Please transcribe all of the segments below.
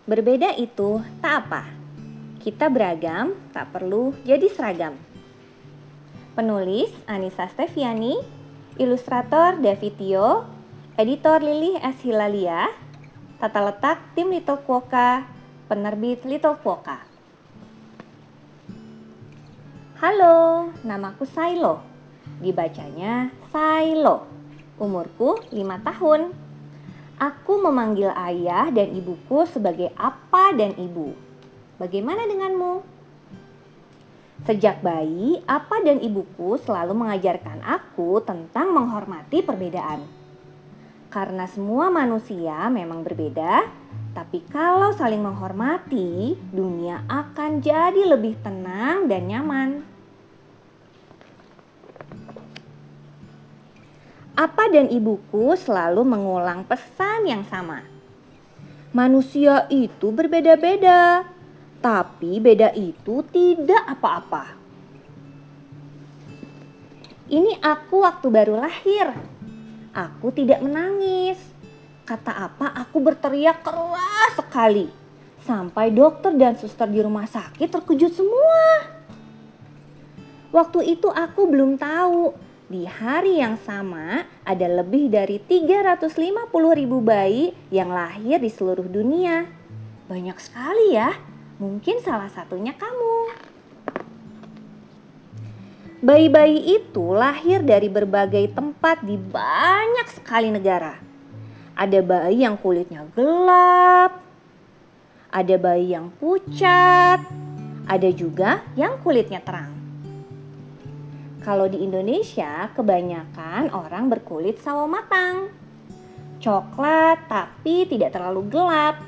Berbeda itu tak apa. Kita beragam, tak perlu jadi seragam. Penulis Anissa Steviani, ilustrator David Tio, editor Lilih S. Hilalia, tata letak tim Little Quokka, penerbit Little Quokka. Halo, namaku Sailo. Dibacanya Sailo. Umurku 5 tahun. Aku memanggil ayah dan ibuku sebagai apa dan ibu. Bagaimana denganmu? Sejak bayi, apa dan ibuku selalu mengajarkan aku tentang menghormati perbedaan. Karena semua manusia memang berbeda, tapi kalau saling menghormati, dunia akan jadi lebih tenang dan nyaman. Apa dan ibuku selalu mengulang pesan yang sama. Manusia itu berbeda-beda, tapi beda itu tidak apa-apa. Ini aku waktu baru lahir. Aku tidak menangis. Kata apa aku berteriak keras sekali. Sampai dokter dan suster di rumah sakit terkejut semua. Waktu itu aku belum tahu. Di hari yang sama ada lebih dari 350.000 bayi yang lahir di seluruh dunia. Banyak sekali ya, mungkin salah satunya kamu. Bayi-bayi itu lahir dari berbagai tempat di banyak sekali negara. Ada bayi yang kulitnya gelap, ada bayi yang pucat, ada juga yang kulitnya terang. Kalau di Indonesia, kebanyakan orang berkulit sawo matang. Coklat tapi tidak terlalu gelap.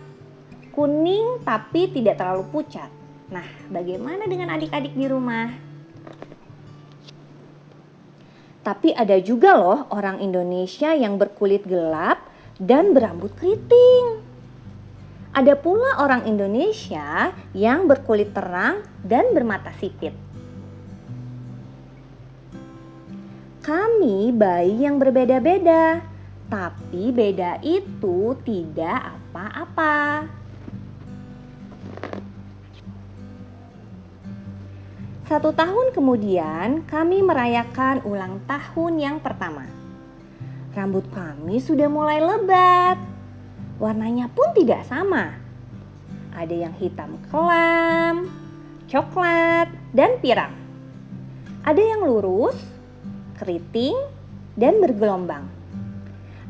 Kuning tapi tidak terlalu pucat. Nah, bagaimana dengan adik-adik di rumah? Tapi ada juga loh orang Indonesia yang berkulit gelap dan berambut keriting. Ada pula orang Indonesia yang berkulit terang dan bermata sipit. Kami bayi yang berbeda-beda, tapi beda itu tidak apa-apa. Satu tahun kemudian, kami merayakan ulang tahun yang pertama. Rambut kami sudah mulai lebat. Warnanya pun tidak sama. Ada yang hitam kelam, coklat, dan pirang. Ada yang lurus, keriting, dan bergelombang.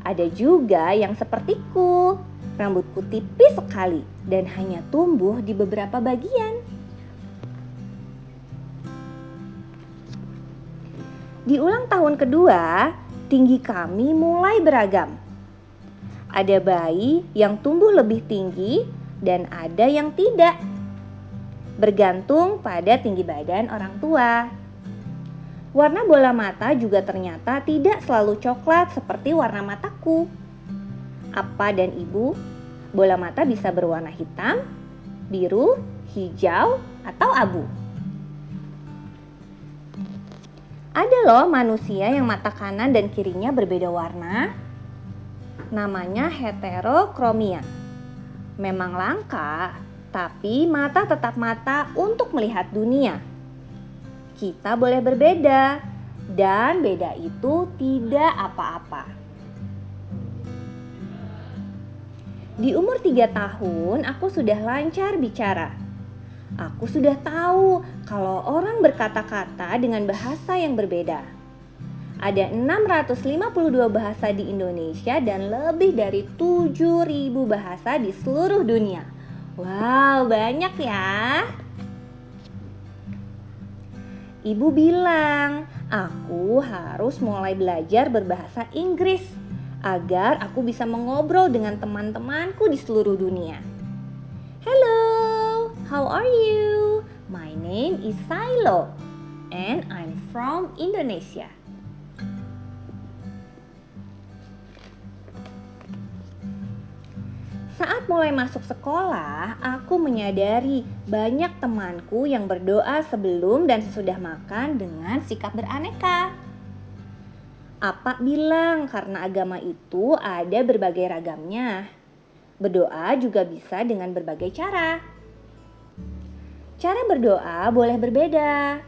Ada juga yang sepertiku, rambutku tipis sekali dan hanya tumbuh di beberapa bagian. Di ulang tahun kedua, tinggi kami mulai beragam. Ada bayi yang tumbuh lebih tinggi dan ada yang tidak. Bergantung pada tinggi badan orang tua. Warna bola mata juga ternyata tidak selalu coklat seperti warna mataku. Apa dan ibu, bola mata bisa berwarna hitam, biru, hijau, atau abu. Ada loh manusia yang mata kanan dan kirinya berbeda warna. Namanya heterokromia. Memang langka, tapi mata tetap mata untuk melihat dunia. Kita boleh berbeda, dan beda itu tidak apa-apa. Di umur 3 tahun, aku sudah lancar bicara. Aku sudah tahu kalau orang berkata-kata dengan bahasa yang berbeda. Ada 652 bahasa di Indonesia dan lebih dari 7.000 bahasa di seluruh dunia. Wow, banyak ya. Ibu bilang, aku harus mulai belajar berbahasa Inggris agar aku bisa mengobrol dengan teman-temanku di seluruh dunia. Hello, how are you? My name is Sailo and I'm from Indonesia. Saat mulai masuk sekolah, aku menyadari banyak temanku yang berdoa sebelum dan sesudah makan dengan sikap beraneka. Apa bilang karena agama itu ada berbagai ragamnya. Berdoa juga bisa dengan berbagai cara. Cara berdoa boleh berbeda,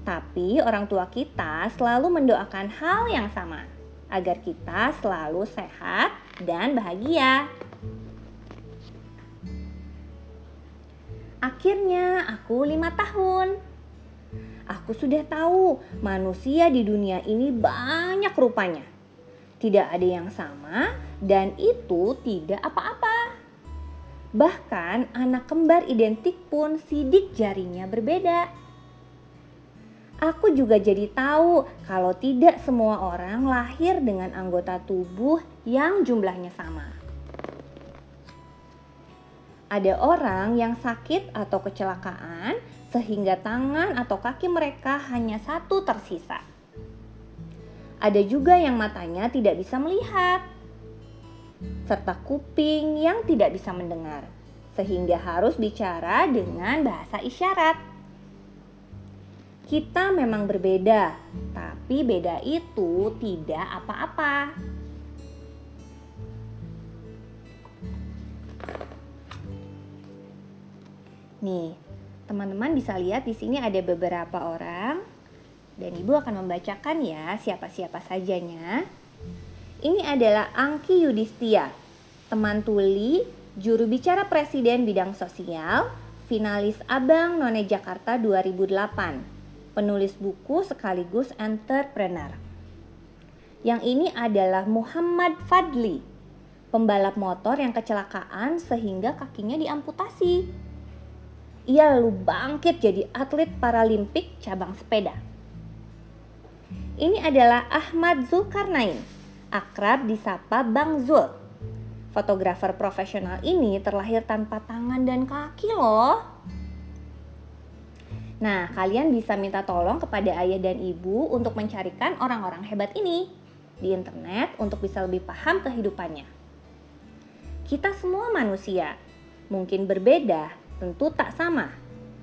tapi orang tua kita selalu mendoakan hal yang sama agar kita selalu sehat dan bahagia. Akhirnya aku 5 tahun. Aku sudah tahu manusia di dunia ini banyak rupanya. Tidak ada yang sama dan itu tidak apa-apa. Bahkan anak kembar identik pun sidik jarinya berbeda. Aku juga jadi tahu kalau tidak semua orang lahir dengan anggota tubuh yang jumlahnya sama. Ada orang yang sakit atau kecelakaan sehingga tangan atau kaki mereka hanya satu tersisa. Ada juga yang matanya tidak bisa melihat, serta kuping yang tidak bisa mendengar, sehingga harus bicara dengan bahasa isyarat. Kita memang berbeda, tapi beda itu tidak apa-apa. Nih, teman-teman bisa lihat di sini ada beberapa orang dan Ibu akan membacakan ya siapa-siapa sajanya. Ini adalah Angki Yudhistia, teman tuli, juru bicara Presiden bidang sosial, finalis Abang None Jakarta 2008, penulis buku sekaligus entrepreneur. Yang ini adalah Muhammad Fadli, pembalap motor yang kecelakaan sehingga kakinya diamputasi. Ia lalu bangkit jadi atlet paralimpik cabang sepeda. Ini adalah Ahmad Zulkarnain, akrab disapa Bang Zul. Fotografer profesional ini terlahir tanpa tangan dan kaki loh. Nah, kalian bisa minta tolong kepada ayah dan ibu untuk mencarikan orang-orang hebat ini di internet untuk bisa lebih paham kehidupannya. Kita semua manusia, mungkin berbeda, tentu tak sama,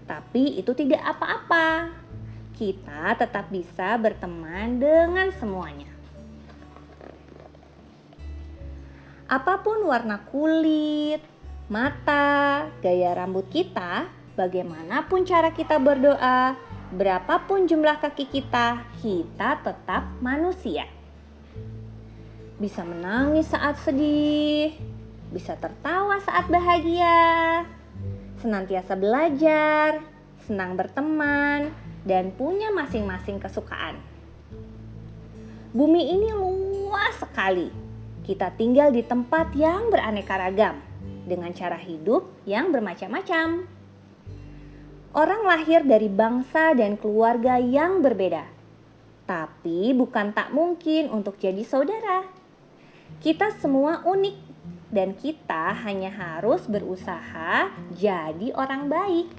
tapi itu tidak apa-apa. Kita tetap bisa berteman dengan semuanya. Apapun warna kulit, mata, gaya rambut kita, bagaimanapun cara kita berdoa, berapapun jumlah kaki kita, kita tetap manusia. Bisa menangis saat sedih, bisa tertawa saat bahagia, senantiasa belajar, senang berteman, dan punya masing-masing kesukaan. Bumi ini luas sekali. Kita tinggal di tempat yang beraneka ragam, dengan cara hidup yang bermacam-macam. Orang lahir dari bangsa dan keluarga yang berbeda, tapi bukan tak mungkin untuk jadi saudara. Kita semua unik. Dan kita hanya harus berusaha jadi orang baik.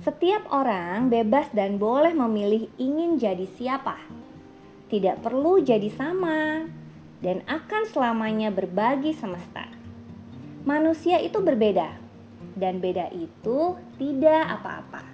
Setiap orang bebas dan boleh memilih ingin jadi siapa. Tidak perlu jadi sama dan akan selamanya berbagi semesta. Manusia itu berbeda dan beda itu tidak apa-apa.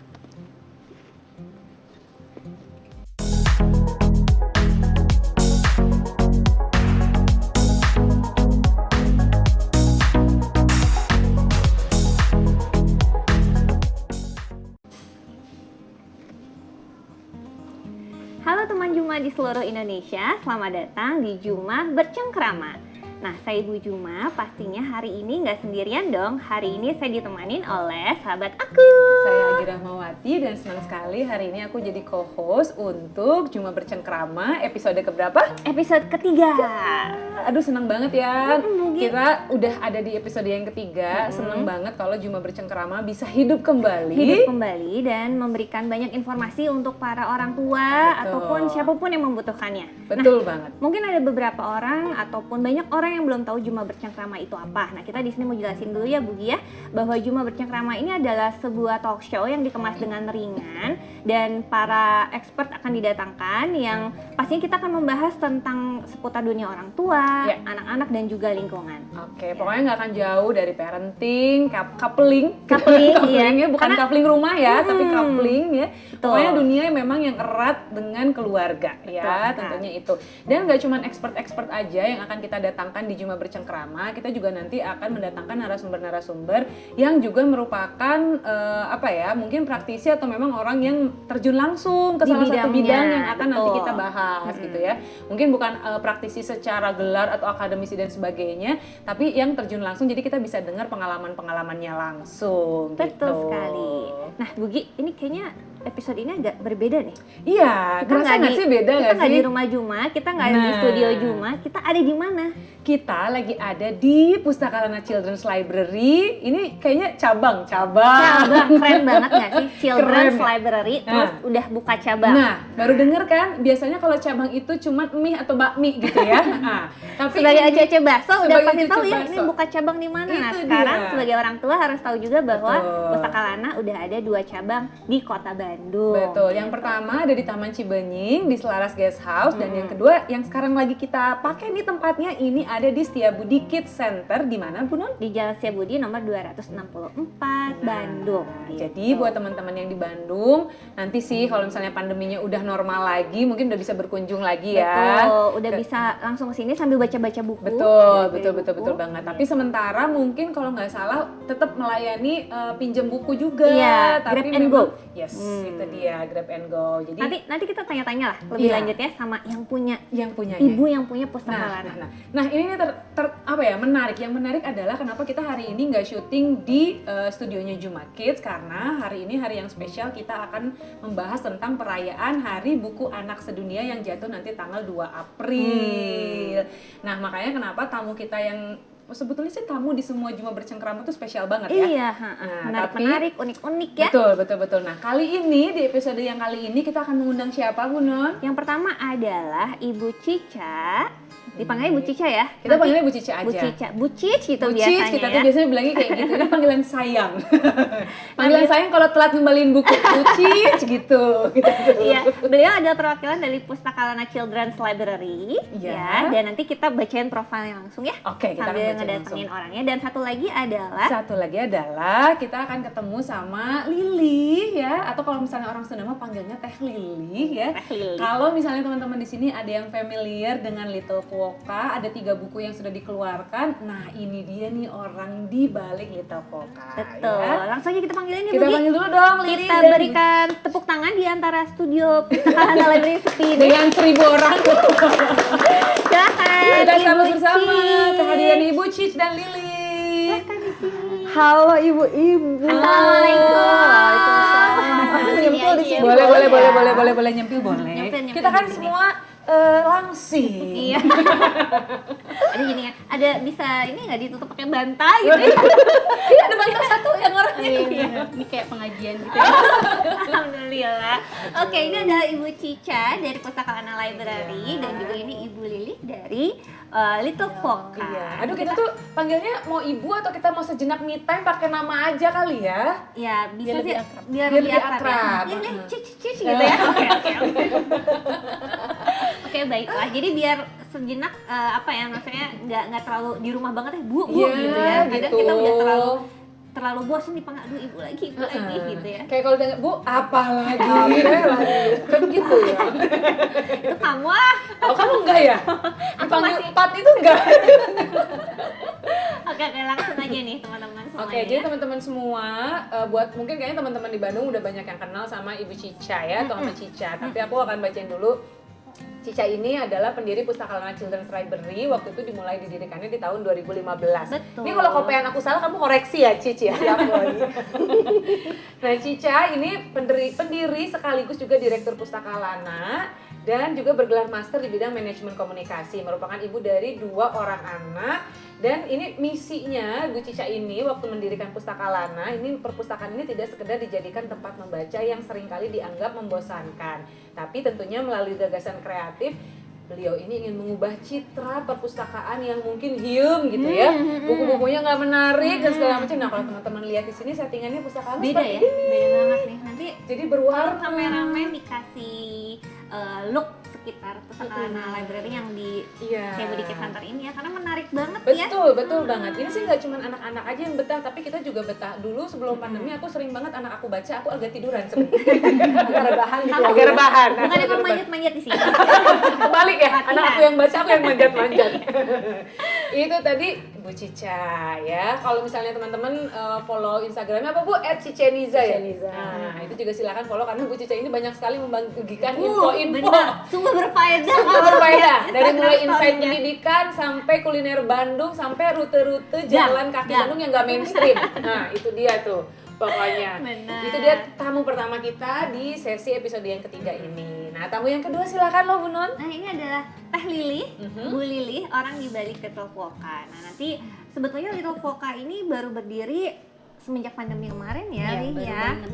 Halo teman Juma di seluruh Indonesia, selamat datang di Juma Bercengkrama. Nah, saya Ibu Juma, pastinya hari ini nggak sendirian dong. Hari ini saya ditemanin oleh sahabat aku. Saya Agi Rahmawati dan senang sekali hari ini aku jadi co-host untuk Juma Bercengkrama episode keberapa? Episode ketiga. Aduh senang banget ya, kita udah ada di episode yang ketiga. Senang banget kalau Juma Bercengkrama bisa hidup kembali. Hidup kembali dan memberikan banyak informasi untuk para orang tua ataupun siapapun yang membutuhkannya. Betul banget. Mungkin ada beberapa orang ataupun banyak orang orang yang belum tahu Juma Bercengkrama itu apa. Nah, kita di sini mau jelasin dulu ya Bu Gi ya, bahwa Juma Bercengkrama ini adalah sebuah talk show yang dikemas dengan ringan dan para expert akan didatangkan yang pastinya kita akan membahas tentang seputar dunia orang tua, anak-anak dan juga lingkungan. Oke, pokoknya nggak akan jauh dari parenting, coupling ya, bukan coupling rumah ya, tapi coupling ya. Betul. Pokoknya dunia memang yang erat dengan keluarga ya, tentunya itu. Dan nggak cuma expert-expert aja yang akan kita datangkan di Juma Bercengkrama, kita juga nanti akan mendatangkan narasumber-narasumber yang juga merupakan mungkin praktisi atau memang orang yang terjun langsung ke salah satu bidang yang akan nanti kita bahas gitu ya. Mungkin bukan praktisi secara gelar atau akademisi dan sebagainya, tapi yang terjun langsung, jadi kita bisa dengar pengalaman-pengalamannya langsung. Betul gitu. sekali. Nah, Bu Gi, ini kayaknya episode ini agak berbeda nih. Iya, kerasa nggak sih beda nggak sih? Kita nggak di rumah Juma, kita nggak di studio Juma, kita ada di mana? Kita lagi ada di Pustaka Lana Children's Library. Ini kayaknya cabang. Keren banget nggak sih? Children's Keren. Library, terus udah buka cabang. Nah, baru denger kan? Biasanya kalau cabang itu cuma mie atau bakmi gitu ya. Tapi sebagai Aceh bakso udah sebagai pasti tahu ya Aceh ini bakso. buka cabang di mana. Nah, Itu sekarang dia. sebagai orang tua harus tahu juga bahwa Betul. Pustaka Lana udah ada 2 cabang di Kota Bandung. Betul, yang pertama ada di Taman Cibenying, di Selaras Guest House, dan yang kedua yang sekarang lagi kita pakai nih tempatnya ini ada di Setiabudi Kids Center, di mana Bu Non? Di Jalan Setiabudi nomor 264 Bandung. Jadi buat teman-teman yang di Bandung, nanti sih kalau misalnya pandeminya udah normal lagi, mungkin udah bisa berkunjung lagi ya. Betul, udah bisa langsung ke sini sambil baca-baca buku. Betul banget. Tapi sementara mungkin kalau nggak salah tetap melayani pinjam buku juga. Iya, tapi Grab and Go. Yes, itu dia Grab and Go. Jadi Nanti kita tanya-tanya lah lebih Iya. lanjut ya sama yang punya punyanya. ibu yang punya Pustaka Lana. Nah, ini nih menarik. Yang menarik adalah kenapa kita hari ini nggak syuting di studionya Juma Kids, karena hari ini hari yang spesial, kita akan membahas tentang perayaan Hari Buku Anak Sedunia yang jatuh nanti tanggal 2 April. Nah, makanya kenapa tamu kita yang sebetulnya sih tamu di semua Juma Bercengkrama itu spesial banget ya. Iya, menarik, unik-unik ya. Betul. Nah, kali ini di episode yang kali ini kita akan mengundang siapa, Bu Non? Yang pertama adalah Ibu Cica. Dipanggilnya Bu Cica ya? Kita panggilnya Bu Cica aja. Bu Cica, Bu Cic gitu Bu biasanya Cic, kita ya. tuh biasanya bilangnya kayak gitu. Ini panggilan sayang. Panggilan sayang kalau telat ngembaliin buku. Bu Cic gitu. Iya, beliau adalah perwakilan dari Pustaka Lana Children's Library. Iya. Ya, dan nanti kita bacain profilnya langsung ya. Oke, kita akan sambil bacain ngedatengin langsung. orangnya. Dan satu lagi adalah kita akan ketemu sama Lili ya, atau kalau misalnya orang Sunda mah panggilnya Teh Lili ya. Teh Lili. Kalau misalnya teman-teman di sini ada yang familiar dengan Little Quokka, ada 3 buku yang sudah dikeluarkan. Nah, ini dia nih orang di balik Little Quokka. betul. Ya. Langsung aja kita panggilin ya, Kita Bu Gi. panggil dulu dong Lili Kita dan berikan tepuk tangan di antara studio Pustaka Lana Library sepi ini. dengan 1000 orang. Silakan, Kita Ibu sambut bersama Cic. kehadiran Ibu Cic dan Lili. Silakan di sini. Halo ibu-ibu. Assalamualaikum. Nyempil di sini. Boleh nyempil boleh. Nyempil Kita kan di sini. semua langsing. Iya. Ada gini ya, ada bisa ini nggak ditutup pakai bantal gitu ya? Iya, ada bantal satu yang orangnya. Iya, ini kayak pengajian gitu ya. Alhamdulillah. Oke, ini ada Ibu Cica dari Pustaka Lana Library dan juga ini Ibu Lili dari Little Quokka. Iya. Aduh, kita tuh panggilnya mau ibu atau kita mau sejenak me time pakai nama aja kali ya? Ya, bisa Biar lebih sih akrab. biar Biar lebih lebih akrab. akrab. Ya. Ini cic gitu ya. Oke. Oke, baiklah. Jadi biar sejenak maksudnya nggak terlalu di rumah banget ya, Bu Iya, gitu ya. Kadang gitu. kita udah terlalu bosan dipanggil aduh ibu lagi gitu ya. Kayak kalau dengar, Bu, apa lagi? Kan gitu ya. Itu kamu ah. Oh, kamu enggak ya? Dipanggil masih- Pat itu enggak? Oke, langsung aja nih teman-teman semuanya. Oke, jadi teman-teman semua, buat mungkin kayaknya teman-teman di Bandung udah banyak yang kenal sama Ibu Cica ya, atau sama Cica. Tapi aku akan bacain dulu. Cica ini adalah pendiri Pustaka Lana Children's Library. Waktu itu dimulai didirikannya di tahun 2015. Betul. Ini kalau kopean aku salah, kamu koreksi ya, Cici ya. Siap lagi. Nah, Cica ini pendiri sekaligus juga direktur Pustaka Lana dan juga bergelar master di bidang manajemen komunikasi. Merupakan ibu dari 2 orang anak. Dan ini misinya Bu Cica ini waktu mendirikan Pustaka Lana, ini perpustakaan ini tidak sekedar dijadikan tempat membaca yang seringkali dianggap membosankan, tapi tentunya melalui gagasan kreatif beliau ini ingin mengubah citra perpustakaan yang mungkin hium gitu ya, buku-bukunya nggak menarik dan segala macam. Nah kalau teman-teman lihat di sini settingannya pustakaan Beda seperti ya, ini. beda banget nih. Nanti Jadi kalau berwarna. kameramen dikasih look sekitar pustakaan library yang di Iya. Cebu Dikit Center ini ya, karena menarik banget ya. Betul banget. Ini sih nggak cuma anak-anak aja yang betah, tapi kita juga betah. Dulu sebelum pandemi aku sering banget anak aku baca, aku agak tiduran sebenarnya. Agak rebahan gitu ya. Agak rebahan. Bukan emang manjat-manjat di sini. Kebalik ya, Latihan. anak aku yang baca, aku yang manjat-manjat. Itu tadi Bu Cica ya. Kalau misalnya teman-teman follow Instagramnya apa Bu? @ciceniza ya. Ciceniza. Nah itu juga silakan follow karena Bu Cica ini banyak sekali membagikan info-info. Benar, sungguh berfaedah. Sumber berfaedah dari Instagram mulai insight story-nya. pendidikan sampai kuliner Bandung sampai rute-rute jalan kaki jam. Bandung yang nggak mainstream. Nah itu dia tuh pokoknya. Benar. Itu dia tamu pertama kita di sesi episode yang ketiga ini. Nah tamu yang kedua silakan lo Bu Non. Nah ini adalah Teh Lili, Bu Lili, orang di balik Little Polka. Nah nanti sebetulnya Little Polka ini baru berdiri semenjak pandemi kemarin ya, Iya, Lih baru ya. banget.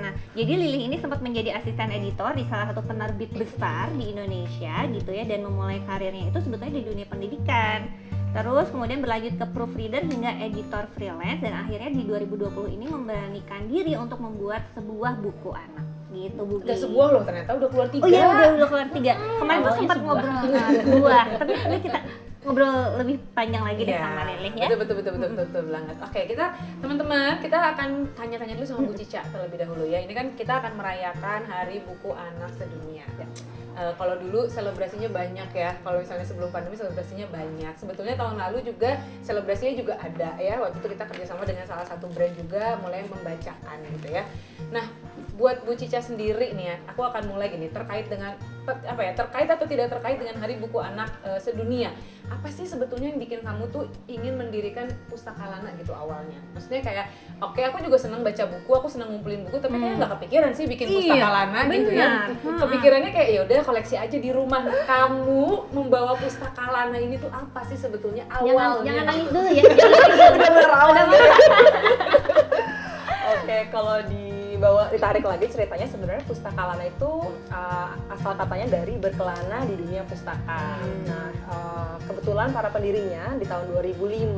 Nah jadi Lili ini sempat menjadi asisten editor di salah satu penerbit besar di Indonesia gitu ya, dan memulai karirnya itu sebetulnya di dunia pendidikan. Terus kemudian berlanjut ke proofreader hingga editor freelance, dan akhirnya di 2020 ini memberanikan diri untuk membuat sebuah buku anak gitu Bu. Udah Gi. sebuah loh ternyata udah keluar 3. Oh iya udah keluar 3. Kemarin tuh Awalnya sempat sebuah. ngobrol dua, tapi ini kita ngobrol lebih panjang lagi deh sama Leleh ya. Betul banget. Oke, kita teman-teman, kita akan tanya-tanya dulu sama Bu Cica terlebih dahulu ya. Ini kan kita akan merayakan Hari Buku Anak Sedunia. Kalau dulu selebrasinya banyak ya. Kalau misalnya sebelum pandemi selebrasinya banyak. Sebetulnya tahun lalu juga selebrasinya juga ada ya. Waktu itu kita kerjasama dengan salah satu brand juga mulai membacakan gitu ya. Nah, buat Bu Cica sendiri nih ya, aku akan mulai gini terkait dengan terkait atau tidak terkait dengan Hari Buku Anak Sedunia. Apa sih sebetulnya yang bikin kamu tuh ingin mendirikan Pustakalana gitu awalnya? Maksudnya kayak, oke aku juga senang baca buku, aku senang ngumpulin buku, tapi kayak nggak kepikiran sih bikin Pustakalana gitu ya. Kepikirannya kayak ya udah koleksi aja di rumah. Kamu membawa Pustakalana ini tuh apa sih sebetulnya awalnya? Jangan nangis dulu ya. Jangan nangis dulu. Oke, kalau ditarik lagi ceritanya sebenarnya Pustakalana itu asal katanya dari berkelana di dunia pustaka. Nah, kebetulan para pendirinya di tahun 2005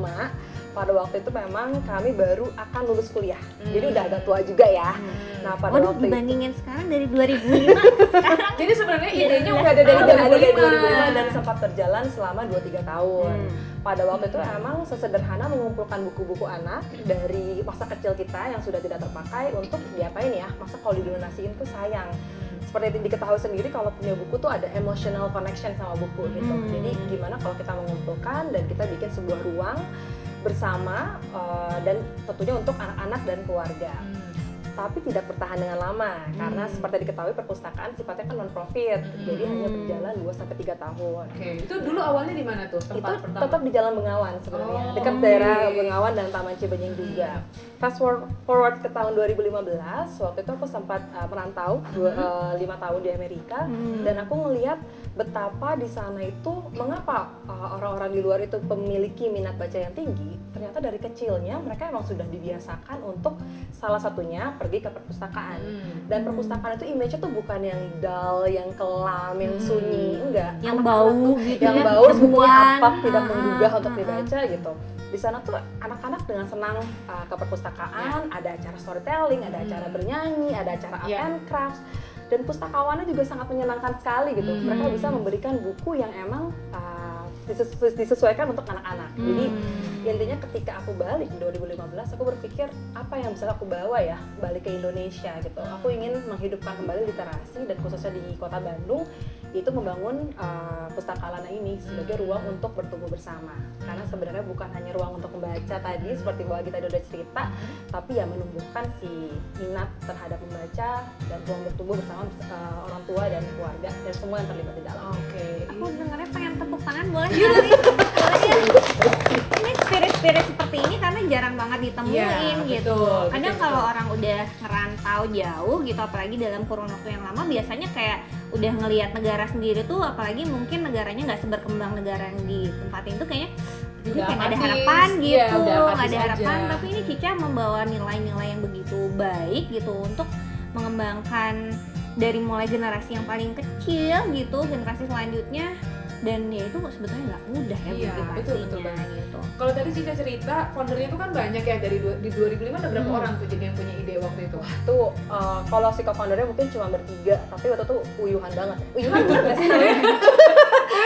pada waktu itu memang kami baru akan lulus kuliah. Jadi udah agak tua juga ya. Nah, pada Waduh, waktu itu dibandingin sekarang dari 2005 ke sekarang. Jadi sebenarnya idenya udah ada dari udah ada dari 2005. 2005 dan sempat berjalan selama 2-3 tahun. Pada waktu itu emang sesederhana mengumpulkan buku-buku anak dari masa kecil kita yang sudah tidak terpakai untuk diapain ya? Masa kalau didonasiin tuh sayang. Seperti yang diketahui sendiri kalau punya buku tuh ada emotional connection sama buku gitu. Jadi gimana kalau kita mengumpulkan dan kita bikin sebuah ruang bersama dan tentunya untuk anak-anak dan keluarga. Tapi tidak bertahan dengan lama karena seperti diketahui perpustakaan sifatnya kan non profit. Jadi hanya berjalan 2-3 tahun. Oke, itu dulu awalnya di mana tuh Itu tempat pertama? tetap di Jalan Bengawan sebenarnya, Oh, dekat oke. daerah Bengawan dan Taman Cibenying juga. Fast forward ke tahun 2015, waktu itu aku sempat merantau 5 tahun di Amerika dan aku ngelihat betapa di sana itu mengapa orang-orang di luar itu memiliki minat baca yang tinggi. Ternyata dari kecilnya mereka emang sudah dibiasakan untuk salah satunya pergi ke perpustakaan. Dan perpustakaan itu image-nya tuh bukan yang dull, yang kelam, yang sunyi, enggak. Yang Anak-anak bau tuh gitu yang ya, bau, bukunya debuan. apap, tidak menggugah untuk dibaca gitu. Di sana tuh anak-anak dengan senang ke perpustakaan, ada acara storytelling, ada acara bernyanyi, ada acara art and crafts. Dan pustakawannya juga sangat menyenangkan sekali gitu. Mereka bisa memberikan buku yang emang disesuaikan untuk anak-anak. Jadi intinya ketika aku balik di 2015, aku berpikir apa yang bisa aku bawa ya balik ke Indonesia gitu. Aku ingin menghidupkan kembali literasi dan khususnya di kota Bandung, itu membangun Pustakalana ini sebagai ruang untuk bertumbuh bersama. Karena sebenarnya bukan hanya ruang untuk membaca tadi seperti bahwa kita udah cerita, tapi ya menumbuhkan si minat terhadap membaca dan ruang bertumbuh bersama orang tua dan keluarga dan semua yang terlibat di dalam. Oke. Aku dengarnya pengen tepuk tangan, boleh nggak nih? Boleh ya? Ini spirit-spirit seperti ini karena jarang banget ditemuin Iya, gitu. betul, Kadang betul, kalau betul. orang udah ngerantau jauh gitu, apalagi dalam kurun waktu yang lama, biasanya kayak udah ngelihat negara sendiri tuh, apalagi mungkin negaranya nggak seberkembang negara yang ditempatin tuh kayaknya jadi Udah kayak nggak ada apatis, harapan iya, gitu, udah nggak apatis ada harapan. aja. Tapi ini Cica membawa nilai-nilai yang begitu baik gitu untuk mengembangkan dari mulai generasi yang paling kecil gitu, generasi selanjutnya, dan ya itu sebetulnya nggak mudah ya Iya, betul motivasinya banget. gitu. Kalau tadi Cica cerita, foundernya itu kan banyak ya, di 2005 ada berapa orang tuh jadi yang punya ide waktu itu? Tuh kalau si co-foundernya mungkin cuma bertiga, tapi waktu itu uyuhan banget. Uyuhan juga sih.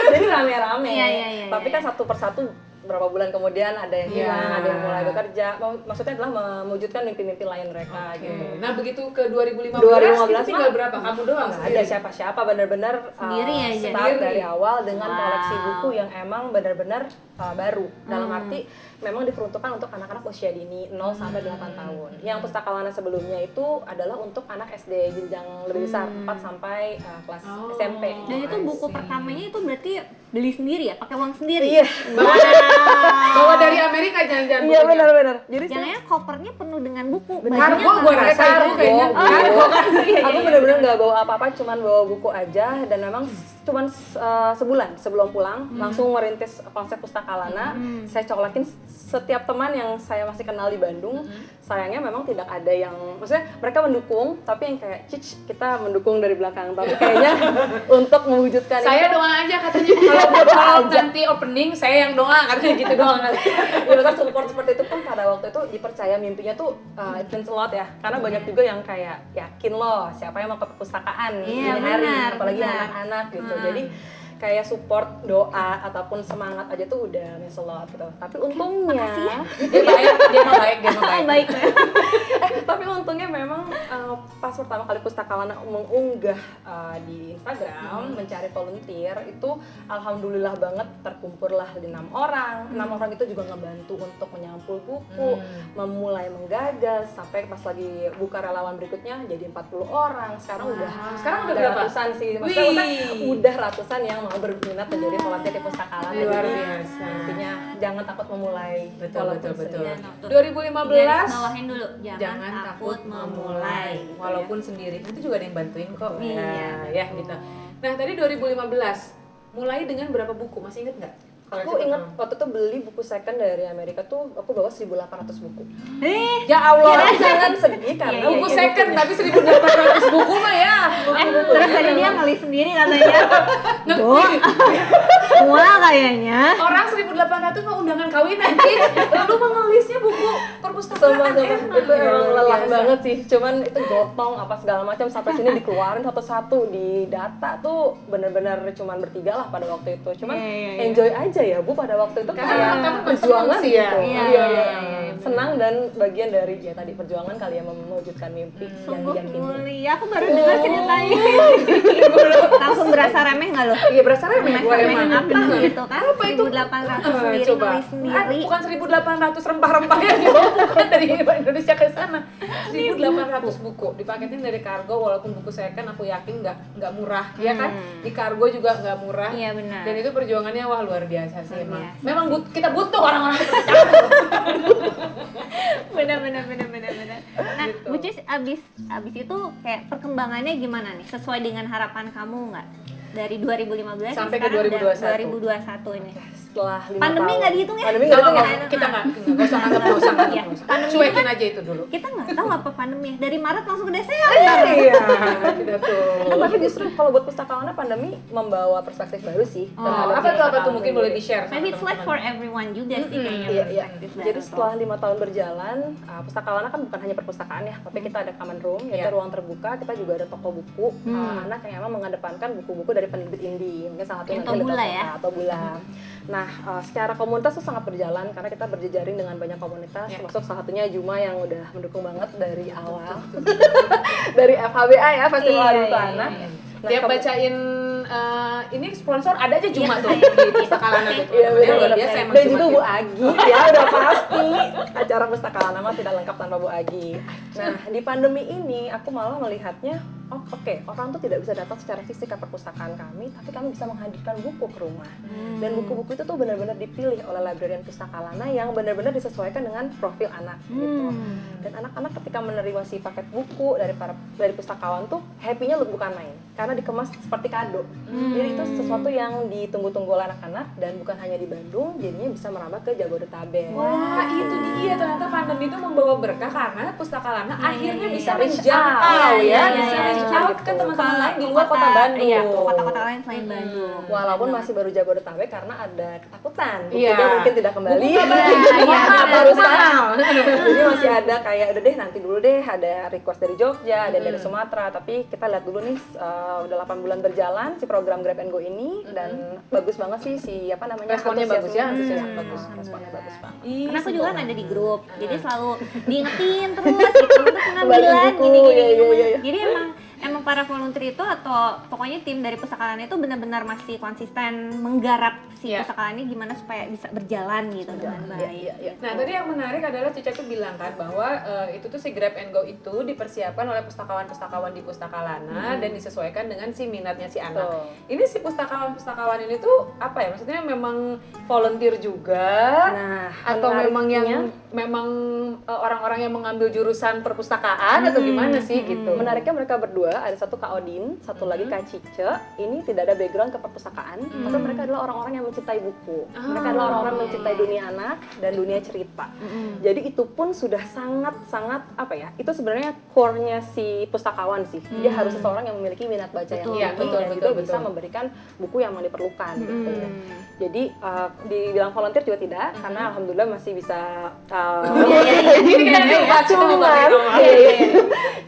Jadi rame-rame. Iya, Tapi kan satu persatu berapa bulan kemudian ada yang hilang, ada yang mulai bekerja. Maksudnya adalah mewujudkan mimpi-mimpi lain mereka gitu. Nah begitu ke 2015, 2015 itu tinggal berapa? Kamu doang? Nggak ada siapa-siapa, benar-benar Sendiri aja. start dari awal dengan Wow. koleksi buku yang emang benar-benar baru. Dalam arti memang diperuntukkan untuk anak-anak usia dini 0 sampai 8 tahun. Yang Pustakawana sebelumnya itu adalah untuk anak SD jenjang lebih besar, 4 sampai kelas SMP. Dan itu buku pertamanya itu berarti beli sendiri ya, pakai uang sendiri. Iya. Bawa dari Amerika jangan-jangan Iya bukunya. benar-benar. Jadi Jangan kopernya penuh dengan buku. Kargo bajunya gue nggak rasa pakai itu kayaknya. Kargo. Iya, Aku benar-benar nggak bawa apa-apa, cuman bawa buku aja dan memang cuman sebulan sebelum pulang langsung merintis konsep Pustakalana. Saya cokolatin setiap teman yang saya masih kenal di Bandung. Sayangnya memang tidak ada yang, maksudnya mereka mendukung, tapi yang kayak cic kita mendukung dari belakang. Tapi kayaknya untuk mewujudkan Saya itu, doa aja katanya kalau nanti opening saya yang doa katanya gitu doang. ya maksudnya support seperti itu pun pada waktu itu dipercaya mimpinya tuh it means a lot ya, karena banyak juga yang kayak yakin loh siapa yang mau ke perpustakaan Iya, ini hari, benar, apalagi benar. anak-anak gitu. Jadi kayak support doa ataupun semangat aja tuh udah means a lot gitu. Tapi untungnya Dia mah baik. baik. tapi untungnya memang pas pertama kali Pustakawana mengunggah di Instagram mencari volunteer itu alhamdulillah banget terkumpullah 6 orang. 6 orang itu juga ngebantu untuk menyampul buku, memulai menggagas sampai pas lagi buka relawan berikutnya jadi 40 orang. Sekarang udah berapa? ratusan sih. Wih. Maksudnya udah ratusan yang mau berminat menjadi volunteer di Pustakalana. Luar Jadi, biasa. intinya jangan takut memulai Betul. walaupun sendiri. 2015 bawahin dulu, jangan takut memulai walaupun sendiri, nanti juga ada yang bantuin kok. Iya, Ya gitu. Nah tadi 2015 mulai dengan berapa buku, masih inget nggak? Kalau Aku cerita ingat kamu. waktu itu beli buku second dari Amerika tuh aku bawa 1.800 buku. Ya Allah, Jangan sedih karena Iya, buku iya, second tapi 1.800 buku mah ya. Terus tadi dia ngelis sendiri katanya. Ngerti. Semua kayaknya. Orang 1.800 mau undangan kawin nanti, lu mau ngelisnya buku perpustakaan itu emang lelah biasa. banget sih. Cuman itu gotong apa segala macam sampai sini dikeluarin satu-satu di data tuh bener-bener cuman bertiga lah pada waktu itu. Cuman enjoy aja ya Bu pada waktu itu Karena kayak kamu perjuangan sih ya. gitu. Iya. Senang dan bagian dari ya tadi perjuangan kali ya mewujudkan mimpi yang Sungguh diakini. mulia. Aku baru dengar ceritanya. Langsung berasa remeh nggak lo? Iya berasa remeh gue Remeh emang. apa gitu kan? Apa itu? 1.800 sendiri, Coba. nulis sendiri. Bukan 1.800 rempah-rempah yang dibawa bukan dari Indonesia ke sana. 1.800 buku dipaketin dari kargo, walaupun buku second aku yakin nggak murah, ya kan? Di kargo juga nggak murah. Iya, benar. Dan itu perjuangannya wah luar biasa sih emang. biasa Memang kita butuh orang-orang seperti kamu. Benar. Nah, Gitu. Bucis abis itu kayak perkembangannya gimana nih? Sesuai dengan harapan kamu nggak? Dari 2015 Sampai ke sekarang udah 2021. 2021 ini. Setelah 5 Pandemi tahun. nggak dihitung ya? Pandemi nggak dihitung ya? Kita nggak usah nganggap, nggak usah Iya. nganggap. Cuekin aja itu dulu. Kita nggak tahu apa pandemi. Dari Maret langsung ke Desember. Iya, kita tuh. Tapi justru kalau buat Pustakawana pandemi membawa perspektif baru sih. terhadap Apa tuh kami. mungkin boleh di-share sama Maybe it's like for teman-teman. everyone juga sih kayaknya. Iya. perspektif Jadi baru setelah tuh. 5 tahun berjalan, Pustakawana kan bukan hanya perpustakaan ya, tapi kita ada common room, yaitu Iya. ruang terbuka. Kita juga ada toko buku anak yang emang mengedepankan buku-buku dari penerbit indie. Mungkin salah satu Yang nanti ada Tobula ya? atau Bula. Nah, secara komunitas tuh sangat berjalan karena kita berjejaring dengan banyak komunitas, termasuk salah satunya Juma yang udah mendukung banget dari awal. Dari FHBA ya, Festival Hari Buku Anak. Nah, Tiap bacain ini sponsor ada aja cuma tuh Iya. di Pustakalana tuh. Iya Namanya luar benar. biasa emang Dan Jumat juga itu. Bu Agi ya udah pasti acara Pustakalana mah tidak lengkap tanpa Bu Agi. Nah di pandemi ini aku malah melihatnya oke, orang tuh tidak bisa datang secara fisik ke perpustakaan kami, tapi kami bisa menghadirkan buku ke rumah. Dan buku-buku itu tuh benar-benar dipilih oleh librarian Pustakalana yang benar-benar disesuaikan dengan profil anak gitu. Dan anak-anak ketika menerima si paket buku dari pustakawan tuh happy-nya bukan main karena dikemas seperti kado. Jadi itu sesuatu yang ditunggu-tunggu oleh anak-anak dan bukan hanya di Bandung, jadinya bisa merambah ke Jabodetabek. Wah, itu dia ternyata pandemi itu membawa berkah karena Pustaka Lana akhirnya bisa Reach menjangkau out, ya, iya, bisa iya, reach iya, out gitu. ke teman-teman lain di luar kota Bandung. Iya, kota-kota lain selain Bandung. Walaupun masih baru Jabodetabek karena ada ketakutan, Iya. bukunya mungkin tidak kembali. Buku nggak balik, Mahal, iya, baru mahal. Jadi masih ada kayak udah deh nanti dulu deh, ada request dari Jogja, ada dari Sumatera, tapi kita lihat dulu nih udah 8 bulan berjalan si program Grab and Go ini dan bagus banget sih si apa namanya Responnya bagus ya? antusiasme bagus, responnya bagus banget. Karena aku juga kan ada di grup, jadi selalu diingetin terus gitu untuk pengambilan buku, gini-gini. iya. Jadi emang para volunteer itu atau pokoknya tim dari Pustaka Lana itu benar-benar masih konsisten menggarap si Iya. Pustaka Lana gimana supaya bisa berjalan gitu dengan baik. Iya. Nah, tadi yang menarik adalah Cica tuh bilang kan bahwa itu tuh si Grab and Go itu dipersiapkan oleh pustakawan-pustakawan di Pustaka Lana dan disesuaikan dengan si minatnya si anak. Betul. Ini si pustakawan-pustakawan ini tuh apa ya? Maksudnya memang volunteer juga Nah, atau memang yang menariknya- memang orang-orang yang mengambil jurusan perpustakaan atau gimana sih gitu. Menariknya mereka berdua, ada satu Kak Odin, satu lagi Kak Cice. Ini tidak ada background ke perpustakaan, tapi mereka adalah orang-orang yang mencintai buku. Mereka adalah orang-orang yang mencintai dunia anak dan dunia cerita. Jadi itu pun sudah sangat-sangat apa ya? Itu sebenarnya core-nya si pustakawan sih. Dia harus seseorang yang memiliki minat baca yang Iya, tinggi betul, dan betul, juga betul. bisa memberikan buku yang memang diperlukan gitu ya. Jadi dibilang volunteer juga tidak, karena alhamdulillah masih bisa Ini kan cuman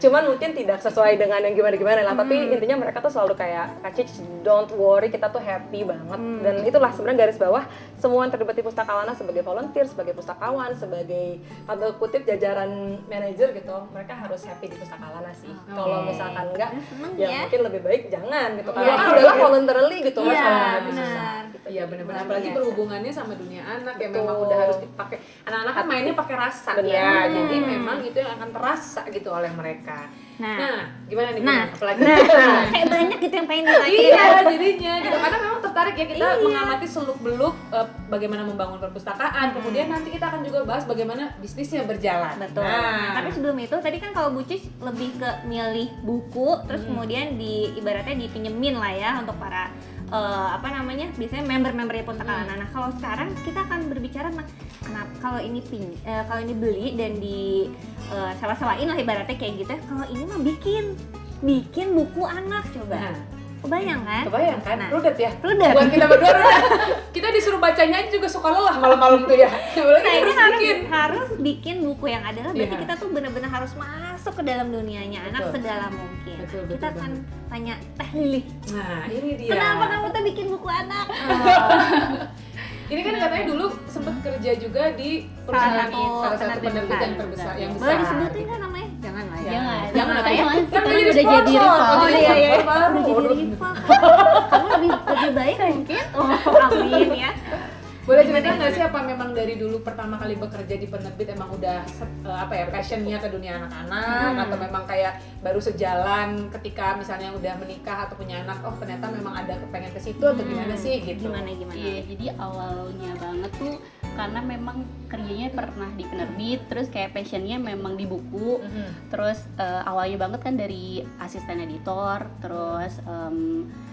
cuman mungkin tidak sesuai dengan yang gimana-gimana lah, tapi intinya mereka tuh selalu kayak Kak Cic, don't worry, kita tuh happy banget. Dan itulah sebenarnya garis bawah semua yang terlibat di Pustaka Lana sebagai volunteer, sebagai pustakawan, sebagai tanda kutip jajaran manajer gitu, mereka harus happy di Pustaka Lana sih. Kalau misalkan enggak, ya mungkin lebih baik jangan gitu, karena kan adalah voluntarily gitu mas, Iya, kalau lebih benar. susah. Iya benar-benar, Luar apalagi biasa. berhubungannya sama dunia anak yang Betul. memang udah harus dipakai. Anak-anak kan mainnya pakai rasa Benar. ya, jadi memang itu yang akan terasa gitu oleh mereka. Nah. Gimana nih? Nah. Gimana? Apalagi Kayak banyak gitu yang pengen ditanyain. iya jadinya gitu, karena memang tertarik ya kita Iya. mengamati seluk-beluk bagaimana membangun perpustakaan, kemudian nanti kita akan juga bahas bagaimana bisnisnya berjalan. Betul. Nah, Nah, tapi sebelum itu tadi kan kalau Bucis lebih ke milih buku, terus kemudian ibaratnya dipinjemin lah ya untuk para apa namanya biasanya member-member di Pustaka Lana. Nah, kalau sekarang kita akan berbicara tentang kenapa kalau ini kalau ini beli dan di sewa-sewain lah ibaratnya kayak gitu ya. Kalau ini mah bikin buku anak coba. Nah. Kebayang kan? kebayang kan? Nah, Rudet ya? rudet. Buat kita berdua rudet. Kita disuruh bacanya aja juga suka lelah malam-malam tuh ya. Apalagi Nah, ini harus bikin. harus bikin buku yang adalah berarti Iya. kita tuh benar-benar harus masuk ke dalam dunianya anak Betul. sedalam mungkin. Betul, Kita betul akan tanya Teh Lili, Nah, ini dia. kenapa kamu tuh bikin buku anak? Ini kan katanya dulu sempat kerja juga di Salah perusahaan satu penerbit yang besar. terbesar yang besar. Boleh disebutin kan namanya? Jangan lah ya. Jangan apa ya? Kan Kan sekarang jadi udah jadi sponsor. rival. Oh, iya, iya. Baru. Udah jadi rival. Kamu lebih baik mungkin. Oh, amin ya. Boleh cerita nggak sih apa memang dari dulu pertama kali bekerja di penerbit emang udah apa ya passionnya ke dunia anak-anak atau memang kayak baru sejalan ketika misalnya udah menikah atau punya anak, oh ternyata memang ada kepengen ke situ atau gimana sih gitu? Gimana? Iya, jadi awalnya banget tuh karena memang kerjanya pernah di penerbit, terus kayak passionnya memang di buku, terus awalnya banget kan dari asisten editor, terus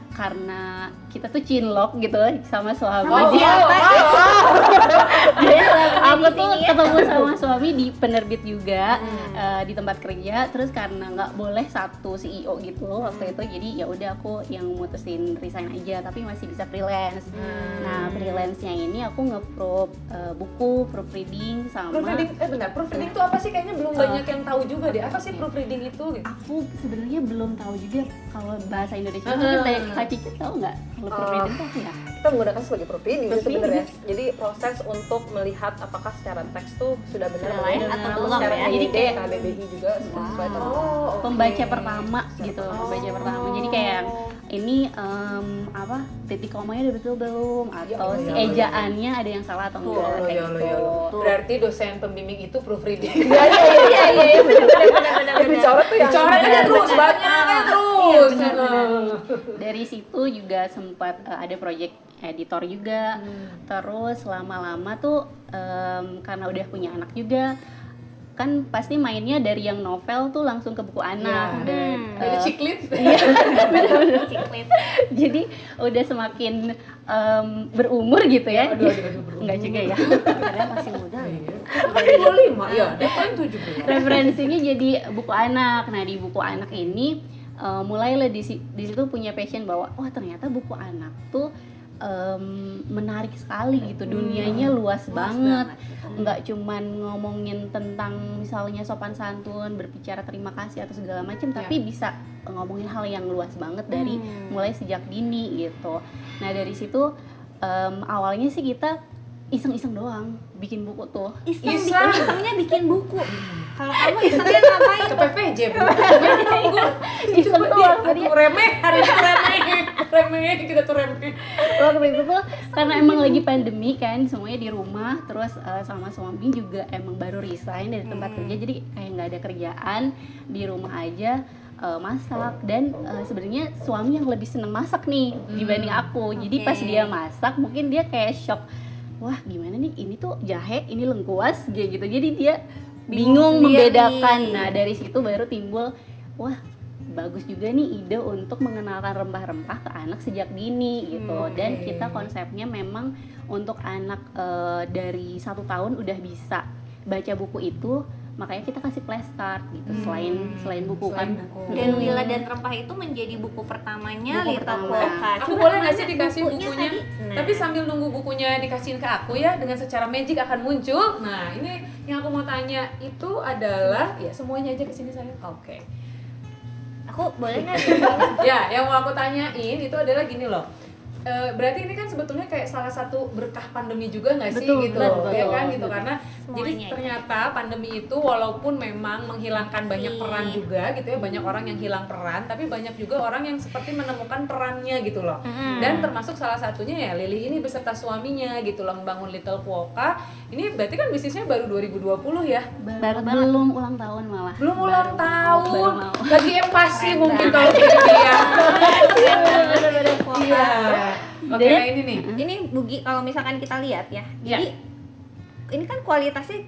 karena kita tuh cinlok gitu sama suami. Sama siapa? Aku tuh ketemu sama suami di penerbit juga di tempat kerja, terus karena nggak boleh satu CEO gitu waktu itu, jadi ya udah aku yang mutusin resign aja, tapi masih bisa freelance. Nah, freelance-nya ini aku nge-proof buku, proofreading sama Proofreading, bentar, proofreading itu apa sih? Kayaknya belum banyak yang tahu juga deh. Apa sih proofreading itu? Gitu. aku sebenarnya belum tahu juga kalau bahasa Indonesia. Mungkin Kak Cici tahu nggak kalau proofreading itu apa ya? Kita menggunakan sebagai proofreading sih sebenarnya. Jadi proses untuk melihat apakah secara teks tuh sudah benar Sudah layak atau belum secara ya? jadi Jadi kayak KBBI juga sudah sesuai atau belum. oke. Pembaca pertama gitu, pembaca pertama. Jadi kayak ini apa titik komanya udah betul belum, atau si ejaannya ada yang salah atau enggak kayak gitu. Berarti dosen pembimbing itu proofreading. Iya, benar-benar. Yang dicoret tuh yang Coret aja terus, banyak aja terus. Dari situ juga sempat ada project editor juga. Terus lama-lama tuh karena udah punya anak juga, kan pasti mainnya dari yang novel tuh langsung ke buku anak. Dan Dari ciklit. iya, bener-bener ciklit. Jadi udah semakin berumur gitu ya. Aduh, berumur. Enggak juga ya. Karena masih muda. Kan 25 ya, depan 17. Referensinya jadi buku anak. Nah, di buku anak ini mulailah di situ punya passion bahwa wah ternyata buku anak tuh menarik sekali gitu, dunianya luas banget. Nggak cuman ngomongin tentang misalnya sopan santun, berbicara terima kasih atau segala macam, tapi bisa ngomongin hal yang luas banget dari mulai sejak dini gitu. Nah dari situ awalnya sih kita iseng-iseng doang bikin buku tuh. Isengnya bikin buku. Kalau kamu isengnya ngapain? Ke PVJ, Bu. Iseng tuh jadi Aku remeh, hari ini remeh, kita tuh remeh. waktu itu tuh karena emang lagi pandemi kan, semuanya di rumah, terus sama suami juga emang baru resign dari tempat kerja, jadi kayak nggak ada kerjaan, di rumah aja masak. Dan sebenarnya suami yang lebih seneng masak nih dibanding aku. Jadi pas dia masak mungkin dia kayak shock, wah gimana nih, ini tuh jahe, ini lengkuas gitu. Jadi dia bingung membedakan. Nah dari situ baru timbul, wah bagus juga nih ide untuk mengenalkan rempah-rempah ke anak sejak dini gitu. Dan kita konsepnya memang untuk anak dari 1 tahun udah bisa baca buku itu, makanya kita kasih flashcard gitu. Selain buku kan. Dan Willa dan Rempah itu menjadi buku pertamanya Buku Little pertama. Quokka. Aku Coba boleh nggak mana sih dikasih bukunya? tadi? Tapi sambil nunggu bukunya dikasihin ke aku ya, dengan secara magic akan muncul. Nah ini yang aku mau tanya itu adalah, ya semuanya aja kesini saya. Oke. Aku boleh nggak? Ya, yang mau aku tanyain itu adalah gini loh. Berarti ini kan sebetulnya kayak salah satu berkah pandemi juga nggak sih? Betul, gitu, betul, ya kan betul. gitu, karena jadi Semuanya. ternyata pandemi itu walaupun memang menghilangkan banyak peran juga gitu ya, banyak orang yang hilang peran, tapi banyak juga orang yang seperti menemukan perannya gitu loh. Dan termasuk salah satunya ya Lily ini beserta suaminya gitu loh, membangun Little Quokka. Ini berarti kan bisnisnya baru 2020 ya? Belum ulang tahun malah. Belum ulang tahun. baru mau. Lagi empasi mungkin kalau gitu ya. Iya. Oke, nah ini nih. Ini Bugi, kalau misalkan kita lihat ya, Iya. jadi ini kan kualitasnya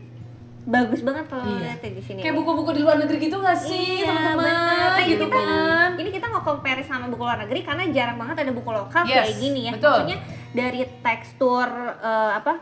bagus banget kalau Iya. lihat di sini. Kayak buku-buku di luar negeri gitu nggak sih, Iya, teman-teman? bener. Nah, Gitu kan. Ini kita nggak compare sama buku luar negeri karena jarang banget ada buku lokal Yes, kayak gini ya. betul. Maksudnya dari tekstur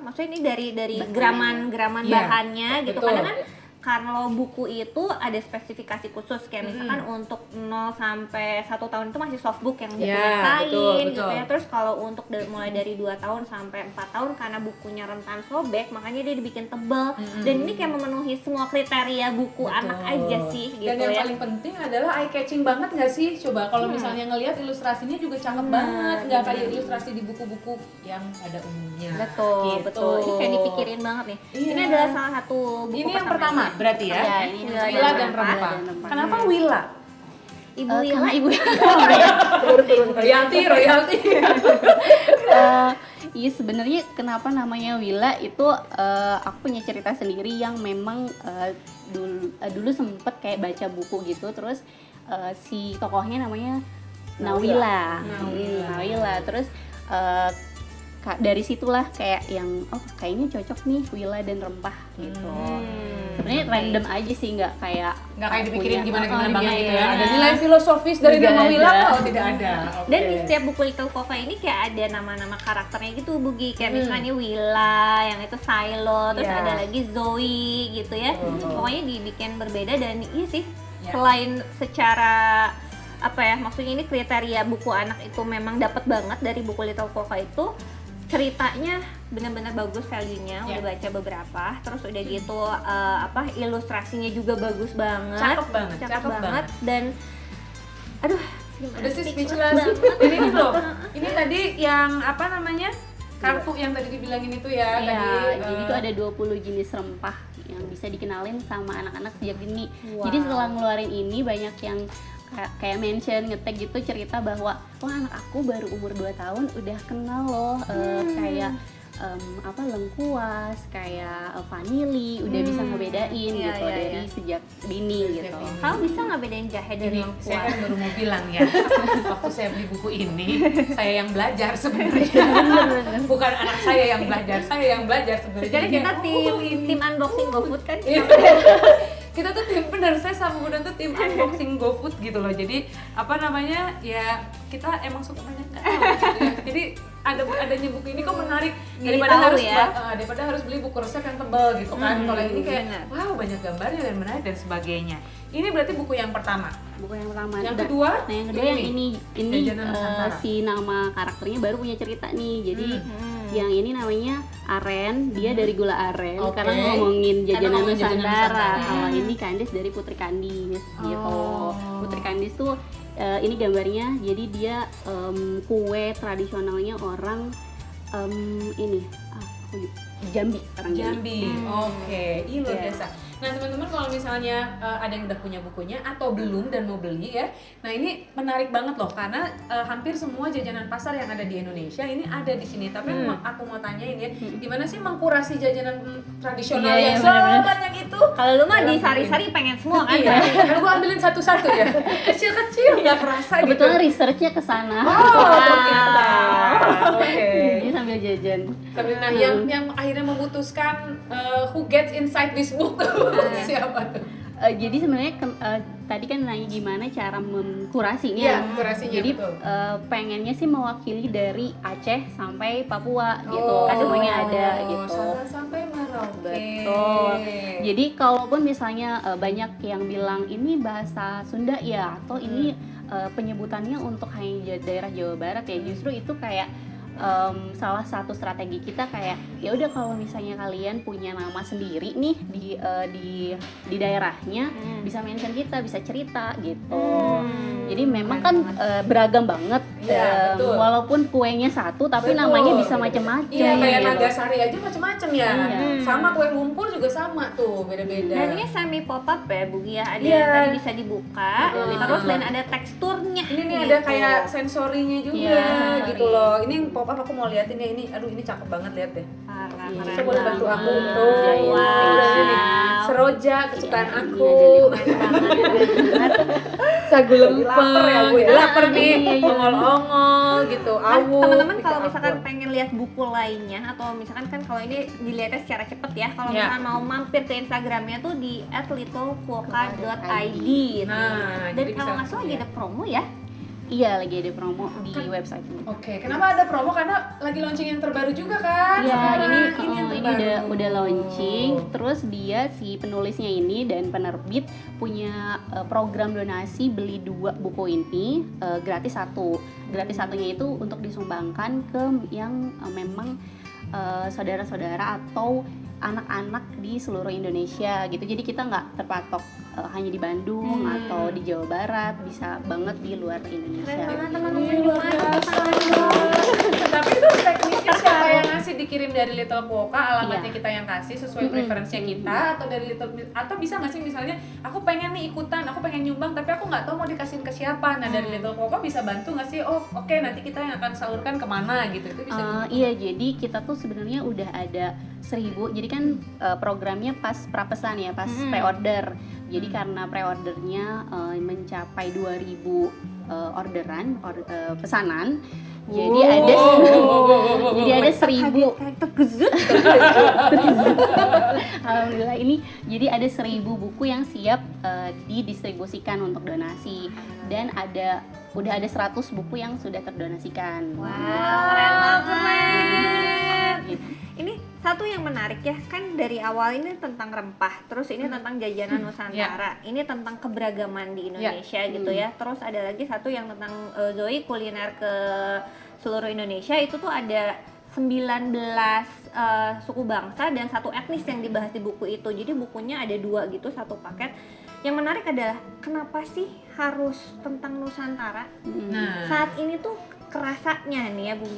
maksudnya ini dari graman Iya, bahannya gitu. betul. Kadang kan kalau buku itu ada spesifikasi khusus kayak misalkan untuk 0 sampai 1 tahun itu masih softbook yang udah Iya, punya kain betul, gitu betul. ya. Terus kalau untuk mulai dari 2 tahun sampai 4 tahun karena bukunya rentan sobek, makanya dia dibikin tebal. Dan ini kayak memenuhi semua kriteria buku anak aja sih gitu Dan yang ya. paling penting adalah eye catching banget nggak sih? Coba kalau misalnya ngelihat ilustrasinya juga cakep banget, nggak kayak ilustrasi di buku-buku yang ada umumnya. Betul, Gitu. betul. Ini kayak dipikirin banget nih. Iya. Ini adalah salah satu buku Ini yang pertama berarti ya? Iya, ini Willa dan Rempah. Kenapa Willa? Ibu Willa. karena ibu Royalti. Iya sebenarnya kenapa namanya Willa itu aku punya cerita sendiri yang memang dulu sempet kayak baca buku gitu, terus si tokohnya namanya Nawila. Terus dari situlah kayak yang kayaknya cocok nih Willa dan Rempah gitu. Sebenarnya random aja sih, nggak kayak dipikirin punya- gimana-gimana oh, banget iya, gitu iya. ya. Ada nilai filosofis dari Tidak nama Willa ada. oh tidak ada. Oke. Dan di setiap buku Little Quokka ini kayak ada nama-nama karakternya gitu Bugi. Kayak misalnya Willa, yang itu Silo, terus Iya. ada lagi Zoe gitu ya. Pokoknya dibikin berbeda dan iya sih. Ya. Selain secara apa ya, maksudnya ini kriteria buku anak itu memang dapat banget dari buku Little Quokka itu. Ceritanya benar-benar bagus value-nya, udah baca beberapa, terus udah gitu ilustrasinya juga bagus banget, Cakep banget. dan aduh gimana, Udah sih speechless speechless. banget. Ini loh. Ini tadi yang apa namanya? Kartu yang tadi dibilangin itu ya, Iya, tadi. jadi itu ada 20 jenis rempah yang bisa dikenalin sama anak-anak sejak dini. Wow. Jadi setelah ngeluarin ini banyak yang kayak mention, nge-tag gitu cerita bahwa wah anak aku baru umur 2 tahun udah kenal loh kayak lengkuas, kayak vanili, udah bisa ngebedain Iya, gitu iya, dari iya. sejak dini gitu. Kamu bisa nggak bedain jahe dari Ini saya lengkuas? kan baru mau bilang ya, waktu saya beli buku ini, saya yang belajar sebenarnya. Bukan anak saya yang belajar, saya yang belajar sebenarnya. Jadi kita Kayak, tim oh, ini. tim unboxing GoFood kan? Iya. Kita tuh tim, bener, saya sama Bunda tuh tim unboxing GoFood gitu loh. Jadi apa namanya, ya kita emang suka banyak nggak tahu gitu ya. Jadi adanya buku ini kok menarik Jadi daripada tahu harus ya. daripada harus beli buku resep yang tebal gitu kan. Kalau ini kayak bener. wow, banyak gambarnya dan menarik dan sebagainya. Ini berarti buku yang pertama. Buku yang pertama. Yang Nah, kedua? Nah, yang kedua yang ini Jajanan Nusantara. si nama karakternya baru punya cerita nih. Jadi yang ini namanya Aren, dia dari gula aren Oke. karena ngomongin jajanan ngomongin jajanan Nusantara. Nusantara. Kalau ini Candice dari Putri Kandis gitu. Oh. Putri Kandis tuh ini gambarnya, jadi dia kue tradisionalnya orang ini Jambi, orang Jambi. Jambi. Oke, ini luar Iya. biasa. Nah, teman-teman kalau misalnya ada yang udah punya bukunya atau belum dan mau beli ya. Nah, ini menarik banget loh karena hampir semua jajanan pasar yang ada di Indonesia ini ada di sini. Tapi aku mau tanyain ya, gimana sih mengkurasi jajanan tradisional Iya, yang iya, benar-benar. sebanyak itu? Kalau lu mah Dalam di buku sari-sari ini. pengen semua kan? Iya, kan gua ambilin satu-satu ya. Kecil-kecil nggak kerasa gitu. Kebetulan researchnya ke sana. Oh, ternyata. Oke. Jadi sambil jajan. Tapi nah yang akhirnya memutuskan who gets inside this book tuh siapa tuh? Jadi sebenarnya tadi kan nanya gimana cara mengkurasinya. Iya, kurasinya Jadi betul. pengennya sih mewakili dari Aceh sampai Papua gitu. Oh, Kan semuanya ada gitu. Sabang sampai Merauke. Betul. Jadi kalaupun misalnya banyak yang bilang ini bahasa Sunda ya atau ini penyebutannya untuk hanya daerah Jawa Barat ya, justru itu kayak salah satu strategi kita kayak ya udah kalau misalnya kalian punya nama sendiri nih di daerahnya bisa mention kita, bisa cerita gitu. Jadi memang kan beragam banget. Iya, betul. Walaupun kuenya satu tapi Betul. namanya bisa macam-macam. Iya, kayak gitu. Nagasari aja macam-macam ya. Iya. Sama kue lumpur juga sama tuh, beda-beda. Dan ini semi pop up ya, Bugi ya. Ada Iya. yang tadi bisa dibuka, terus dan ada teksturnya. ini nih gitu. ada kayak sensorinya juga Iya, gitu loh. Ini yang pop up aku mau liatin ya, ini aduh ini cakep banget, lihat deh. Parah, Iya. keren Coba boleh bantu aku banget. tuh. Wow. Seroja kesukaan Iya, aku. ini ada Sagu lempeng. Lapar ya, Bu, ya? Lapar nih, Iya, iya. ongol-ongol gitu. Nah, Awu. teman-teman kalau Bikin misalkan apa? pengen lihat buku lainnya atau misalkan kan kalau ini dilihatnya secara cepet ya, kalau Ya. misalkan mau mampir ke Instagramnya tuh di @littlequokka.id. Nah, Dan jadi kalau bisa- nggak salah lagi iya. ada promo ya. Iya, lagi ada promo di website ini. Oke, kenapa ada promo? Karena lagi launching yang terbaru juga kan? Iya, sekarang. ini yang ini terbaru. udah launching. Terus dia si penulisnya ini dan penerbit punya program donasi beli 2 buku ini gratis satu. Gratis satunya itu untuk disumbangkan ke yang memang saudara-saudara atau anak-anak di seluruh Indonesia gitu. Jadi kita nggak terpatok hanya di Bandung atau di Jawa Barat, bisa banget di luar Indonesia. Keren banget teman-teman. Iya, luar biasa. Tapi itu teknisnya siapa yang ngasih, dikirim dari Little Quokka, alamatnya Iya. kita yang kasih sesuai preferensinya kita, atau dari atau bisa nggak sih misalnya aku pengen nih ikutan, aku pengen nyumbang tapi aku nggak tahu mau dikasihin ke siapa. Nah dari Little Quokka bisa bantu nggak sih? Oh oke, nanti kita yang akan salurkan kemana gitu, itu bisa gitu. Iya, jadi kita tuh sebenarnya udah ada 1000. Jadi kan programnya pas prapesan ya, pas pre-order. Jadi karena pre-ordernya mencapai 2000 orderan, pesanan. Jadi ada jadi ada 1000. Kayak terkejut. Alhamdulillah ini jadi ada 1000 buku yang siap didistribusikan untuk donasi, dan udah ada 100 buku yang sudah terdonasikan. Wow, keren banget. Gitu. Ini satu yang menarik ya, kan dari awal ini tentang rempah, terus ini tentang jajanan Nusantara, ini tentang keberagaman di Indonesia gitu ya. Terus ada lagi satu yang tentang Zoe kuliner ke seluruh Indonesia, itu tuh ada 19 suku bangsa dan satu etnis yang dibahas di buku itu. Jadi bukunya ada 2 gitu, satu paket. Yang menarik adalah kenapa sih harus tentang Nusantara? Nah, Saat ini tuh kerasanya nih ya Bu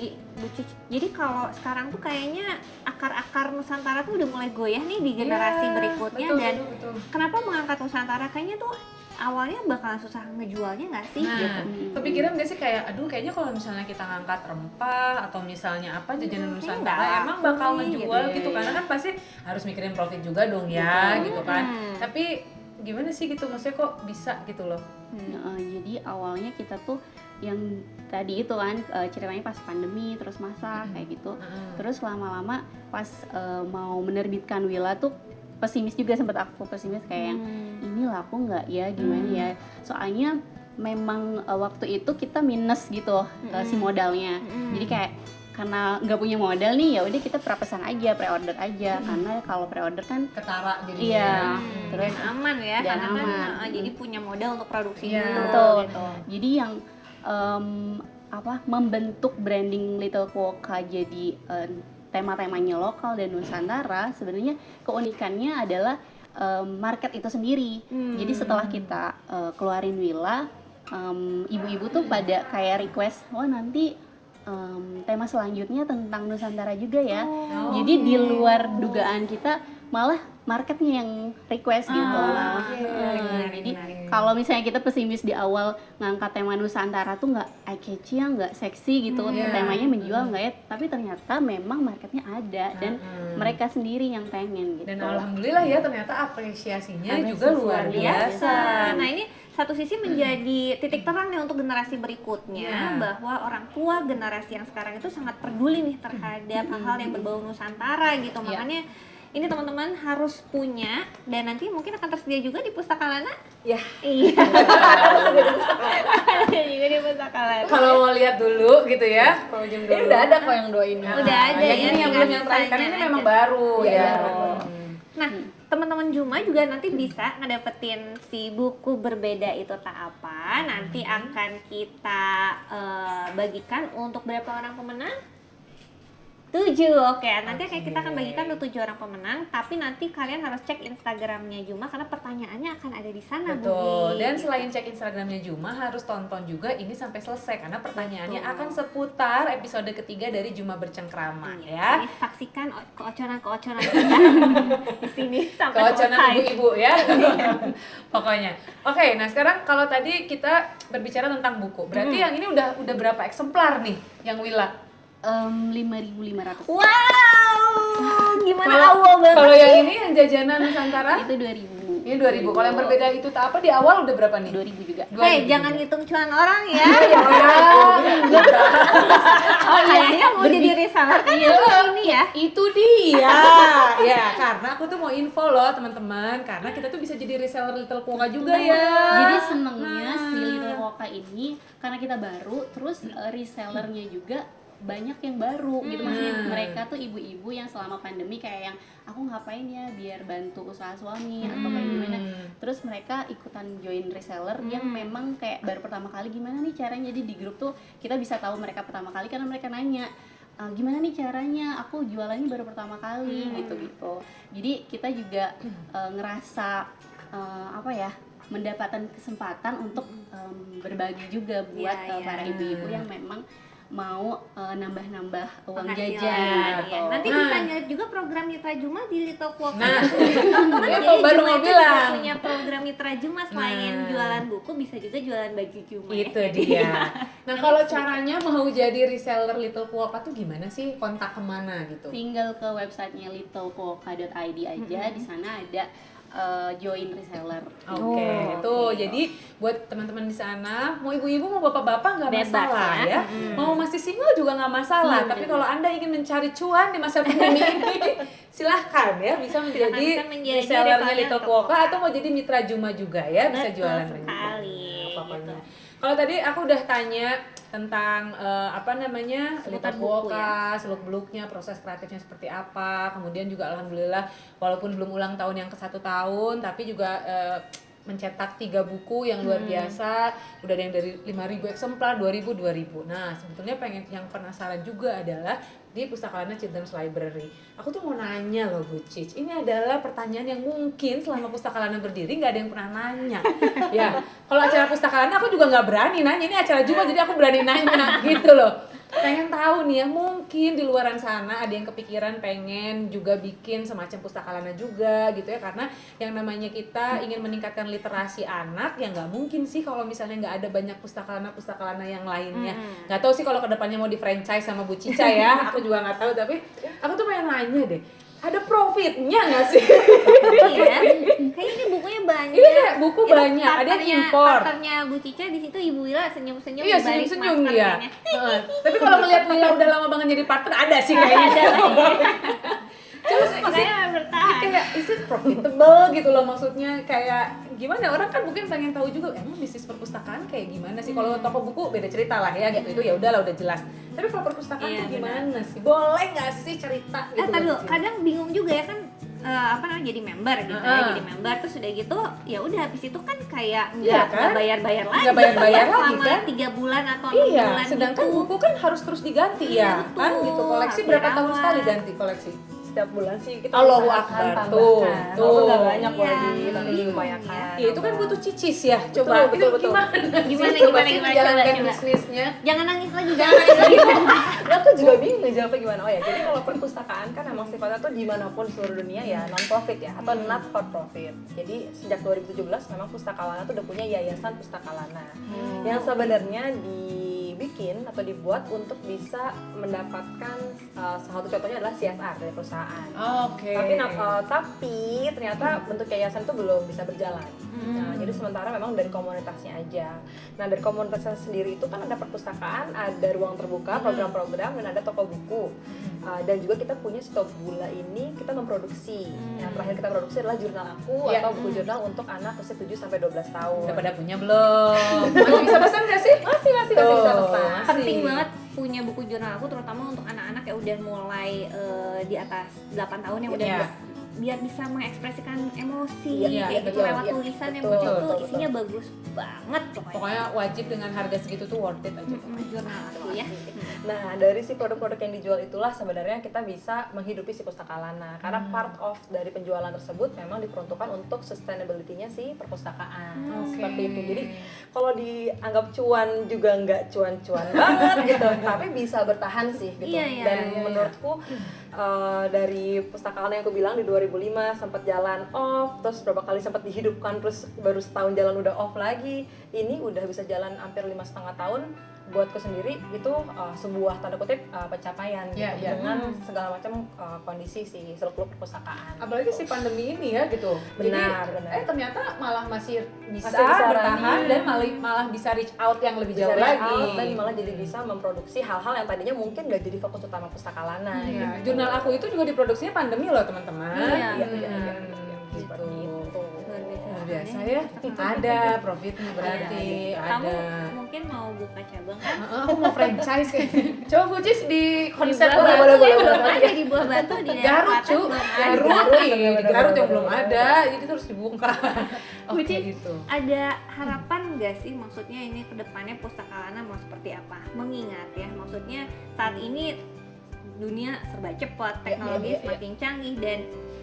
Cici. Jadi kalau sekarang tuh kayaknya akar-akar Nusantara tuh udah mulai goyah nih di generasi iya, berikutnya. betul, Dan betul. kenapa mengangkat Nusantara? Kayaknya tuh awalnya bakalan susah ngejualnya nggak sih? Nah, Gitu. kepikiran gak sih kayak, aduh kayaknya kalau misalnya kita ngangkat rempah atau misalnya apa jajanan kayaknya Nusantara nggak emang laku bakal nih, ngejual gitu. gitu karena kan pasti harus mikirin profit juga dong ya gitu kan. Tapi gimana sih gitu, maksudnya kok bisa gitu loh? Jadi awalnya kita tuh yang tadi itu kan ceritanya pas pandemi terus masak kayak gitu. Terus lama-lama pas mau menerbitkan Willa tuh pesimis juga, sempat aku pesimis kayak yang ini laku nggak ya, gimana ya, soalnya memang waktu itu kita minus gitu si modalnya. Jadi kayak karena nggak punya modal nih, ya udah kita prapesan aja, pre-order aja, karena kalau pre-order kan Ketara jadi iya Dan terus aman ya, dan karena kan aman. jadi punya modal untuk produksi Iya. dulu Betul. gitu. Jadi yang membentuk branding Little Quokka jadi tema-temanya lokal dan Nusantara, sebenarnya keunikannya adalah market itu sendiri. Jadi setelah kita keluarin Willa, ibu-ibu tuh pada kayak request, wah nanti tema selanjutnya tentang Nusantara juga ya. Jadi di luar dugaan kita, malah marketnya yang request gitu. Jadi kalau misalnya kita pesimis di awal ngangkat tema Nusantara tuh nggak eye catchy ya, nggak seksi gitu, temanya menjual nggak ya, tapi ternyata memang marketnya ada dan mereka sendiri yang pengen gitu. Dan alhamdulillah ya ternyata apresiasinya juga luar biasa. Nah ini satu sisi menjadi titik terang nih untuk generasi berikutnya, bahwa orang tua generasi yang sekarang itu sangat peduli nih terhadap hal-hal yang berbau Nusantara gitu. Makanya ini teman-teman harus punya, dan nanti mungkin akan tersedia juga di Pustaka Lana. Ya. Iya. Ada juga di Pustaka Lana. Kalau mau lihat dulu gitu ya, mau jam dulu. Ini udah ada kok yang doainnya. Udah ada yang ya, ini yang belum yang terakhir, karena ini memang baru ya. Nah, teman-teman Juma juga nanti bisa ngedapetin si buku Berbeda Itu Tak Apa. Nanti akan kita bagikan untuk berapa orang pemenang? 7, oke. Nanti kita akan bagikan untuk 7 orang pemenang, tapi nanti kalian harus cek Instagramnya Juma karena pertanyaannya akan ada di sana. Betul. Budi. Dan selain cek Instagramnya Juma, harus tonton juga ini sampai selesai karena pertanyaannya akan seputar episode ketiga dari Juma Bercengkrama ya. Jadi saksikan keocoran-keocoran kita di sini sampai Keocoran selesai. ibu-ibu ya. Pokoknya. Oke, nah sekarang kalau tadi kita berbicara tentang buku, berarti yang ini udah berapa eksemplar nih yang Willa? 5.500. Wow, gimana awal banget? Kalau yang ini yang jajanan Nusantara Itu 2.000. ini 2.000. Kalau yang Berbeda Itu Tak Apa di awal udah berapa nih? 2.000 juga. 2.000 jangan juga. hitung cuan orang ya. Oh Kayaknya mau jadi reseller kan ini ya. Itu dia. Ya, karena aku tuh mau info loh teman-teman, karena kita tuh bisa jadi reseller Little Quokka juga ya. Jadi senengnya si Little Quokka ini karena kita baru, terus resellernya juga banyak yang baru gitu, maksudnya mereka tuh ibu-ibu yang selama pandemi kayak yang aku ngapain ya biar bantu usaha suami atau kayak gimana, terus mereka ikutan join reseller yang memang kayak baru pertama kali, gimana nih caranya. Jadi di grup tuh kita bisa tahu mereka pertama kali karena mereka nanya gimana nih caranya, aku jualannya baru pertama kali gitu. Jadi kita juga ngerasa mendapatkan kesempatan untuk berbagi juga buat para ibu-ibu yang memang mau nambah-nambah uang Penghasilan, jajan gitu. ya. Nanti bisa lihat juga program Mitra Juma di Little Quokka. Nah, Teman-teman, dia jadi baru Juma mau itu bilang. juga punya program Mitra Juma, selain jualan buku bisa juga jualan baju Juma. Itu dia. Nah, kalau caranya mau jadi reseller Little Quokka tuh gimana sih? Kontak kemana gitu? Tinggal ke websitenya littlequokka.id aja, di sana ada join reseller. Oke, tuh jadi buat teman-teman di sana, mau ibu-ibu mau bapak-bapak nggak Bebas masalah ya. Mau masih single juga nggak masalah. Tapi kalau Anda ingin mencari cuan di masa pandemi ini, silahkan ya bisa menjadi bisa menjadi resellernya reseller Little Quokka atau mau jadi mitra Juma juga ya, bisa Betul jualan sekali, pokoknya. gitu. Kalau tadi aku udah tanya tentang Seputar Little buku Quokka, seluk-beluknya, proses kreatifnya seperti apa. Kemudian juga alhamdulillah walaupun belum ulang tahun yang ke-1 tahun, tapi juga mencetak 3 buku yang luar biasa. Udah ada yang dari 5.000 eksemplar, 2.000. Nah, sebetulnya yang penasaran juga adalah di Pustaka Lana Children's Library. Aku tuh mau nanya loh Bu Cic, ini adalah pertanyaan yang mungkin selama Pustaka Lana berdiri nggak ada yang pernah nanya. Ya, kalau acara Pustaka Lana aku juga nggak berani nanya, ini acara Juma jadi aku berani nanya gitu loh. pengen tahu nih ya, mungkin di luaran sana ada yang kepikiran pengen juga bikin semacam pustakalana juga gitu ya, karena yang namanya kita ingin meningkatkan literasi anak ya nggak mungkin sih kalau misalnya nggak ada banyak pustakalana yang lainnya. Nggak tahu sih kalau kedepannya mau di franchise sama Bu Cica ya, aku juga nggak tahu, tapi aku tuh pengen nanya deh, ada profitnya nggak sih? Iya, kayaknya bukunya banyak. Iya, buku Itu banyak. Ada yang partnernya- impor. Partnernya Bu Cica di situ Ibu Wila senyum-senyum Iya, di balik senyum-senyum masker dia. kayaknya. Tapi kalau ngelihat Wila udah lama banget jadi partner, ada sih kayaknya. Coba sih, Makanya bertahan. kayak is it profitable gitu loh, maksudnya kayak gimana, orang kan mungkin pengen tahu juga emang bisnis perpustakaan kayak gimana sih. Kalau toko buku beda cerita lah ya gitu, itu ya udahlah udah jelas, tapi kalau perpustakaan Iya, tuh gimana sih, boleh nggak sih cerita gitu Tadi loh di sini? kadang bingung juga ya kan, apa namanya, jadi member gitu ya, jadi member terus udah gitu ya udah habis itu kan kayak Iya nggak kan? bayar-bayar lagi, Nggak bayar-bayar lagi selama kan? 3 bulan atau 6 Iya, bulan sedangkan gitu. buku kan harus terus diganti ya, Iya, kan betul. gitu. Koleksi Harus berapa tahun dirawat. sekali ganti koleksi? Setiap bulan sih kita Allahu usahakan Akbar, tambahkan. tuh. Walaupun nggak banyak Iya. lagi, tapi diupayakan. Ya, itu kan butuh cicis ya. Coba Betul, itu betul, betul. gimana? Gimana, sih? Coba gimana, sih gimana, menjalankan coba. bisnisnya. Jangan nangis lagi, jangan nangis lagi. Nah, aku juga bingung nih jawabnya gimana. Oh ya, jadi kalau perpustakaan kan emang sifatnya tuh dimanapun di seluruh dunia ya non profit ya, atau not for profit. Jadi sejak 2017 memang Pustakalana tuh udah punya yayasan Pustakalana yang sebenarnya dibikin atau dibuat untuk bisa mendapatkan salah satu contohnya adalah CSR dari perusahaan. Oke. Tapi ternyata bentuk yayasan itu belum bisa berjalan. Nah, jadi sementara memang dari komunitasnya aja. Nah, dari komunitasnya sendiri itu kan ada perpustakaan, ada ruang terbuka, program-program, dan ada toko buku. Dan juga kita punya Stop Gula ini kita memproduksi. Yang terakhir kita produksi adalah jurnal aku Iya. atau buku jurnal untuk anak usia 7 sampai 12 tahun. Udah pada punya belum? Masih bisa pesan nggak sih? Masih bisa Tuh. pesan. Penting banget punya buku jurnal aku, terutama untuk anak-anak yang udah mulai di atas 8 tahun yang udah Iya. biar bisa mengekspresikan emosi Iya, kayak gitu betul, lewat iya. tulisan yang Betul, begitu betul, betul. isinya bagus banget Pokoknya wajib dengan harga segitu tuh worth it aja. jurnal aku ya. Nah, dari si produk-produk yang dijual itulah sebenarnya kita bisa menghidupi si Pustakalana. Karena part of dari penjualan tersebut memang diperuntukkan untuk sustainability-nya si perpustakaan. Oke. Seperti itu. Jadi, kalau dianggap cuan juga nggak cuan-cuan banget gitu, tapi bisa bertahan sih gitu. Iya, iya, Dan iya, menurutku dari Pustakalana yang aku bilang di 2005 sempat jalan off, terus berapa kali sempat dihidupkan, terus baru setahun jalan udah off lagi. Ini udah bisa jalan hampir 5,5 tahun. Buatku sendiri itu sebuah tanda kutip pencapaian Iya, gitu, iya. dengan segala macam kondisi si seluk-beluk perpustakaan. Apalagi si pandemi ini ya gitu. Benar, Jadi, benar. ternyata malah masih bisa Masih bisa bertahan running. dan malah bisa reach out yang lebih jauh Bisa reach lagi. out dan malah jadi bisa memproduksi hal-hal yang tadinya mungkin nggak jadi fokus utama Pustakalana. Iya, gitu. jurnal aku itu juga diproduksinya pandemi loh teman-teman. Iya, iya, iya, iya. Gitu. Luar biasa. Luar biasa ya. Ada profitnya berarti. Kamu Ada. mungkin mau buka cabang kan? Aku mau franchise kayak. Coba Bucis di konsep Buah boleh, Batu boleh, ya, boleh, belum boleh. ada di Buah Batu di daerah Garut selatan cu, belum ada. Garut, ih, di bener, Garut yang bener, belum bener. ada, jadi terus dibuka. Oke Bucin, gitu. ada harapan nggak sih maksudnya ini ke depannya Pustakalana mau seperti apa? Mengingat ya, maksudnya saat ini dunia serba cepat, teknologi iya, iya. semakin canggih dan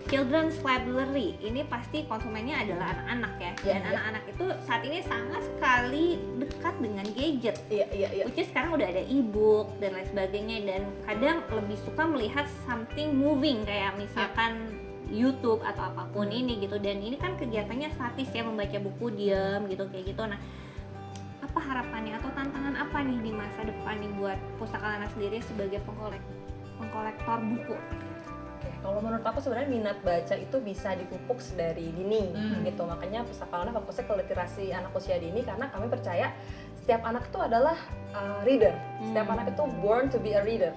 children's library ini pasti konsumennya adalah anak-anak ya. Iya, Dan iya. anak-anak itu saat ini sangat sekali dekat dengan gadget. Iya, iya, iya. Which is sekarang udah ada e-book dan lain sebagainya, dan kadang lebih suka melihat something moving kayak misalkan YouTube atau apapun ini gitu. Dan ini kan kegiatannya statis ya, membaca buku diam gitu kayak gitu. Nah, apa harapannya atau tantangan apa nih di masa depan nih buat Pustakalana sendiri sebagai pengkolektor buku? Oke, kalau menurut aku sebenarnya minat baca itu bisa dipupuk dari dini gitu. Makanya Pustakalana fokusnya ke literasi anak usia dini karena kami percaya setiap anak itu adalah reader. Setiap anak itu born to be a reader.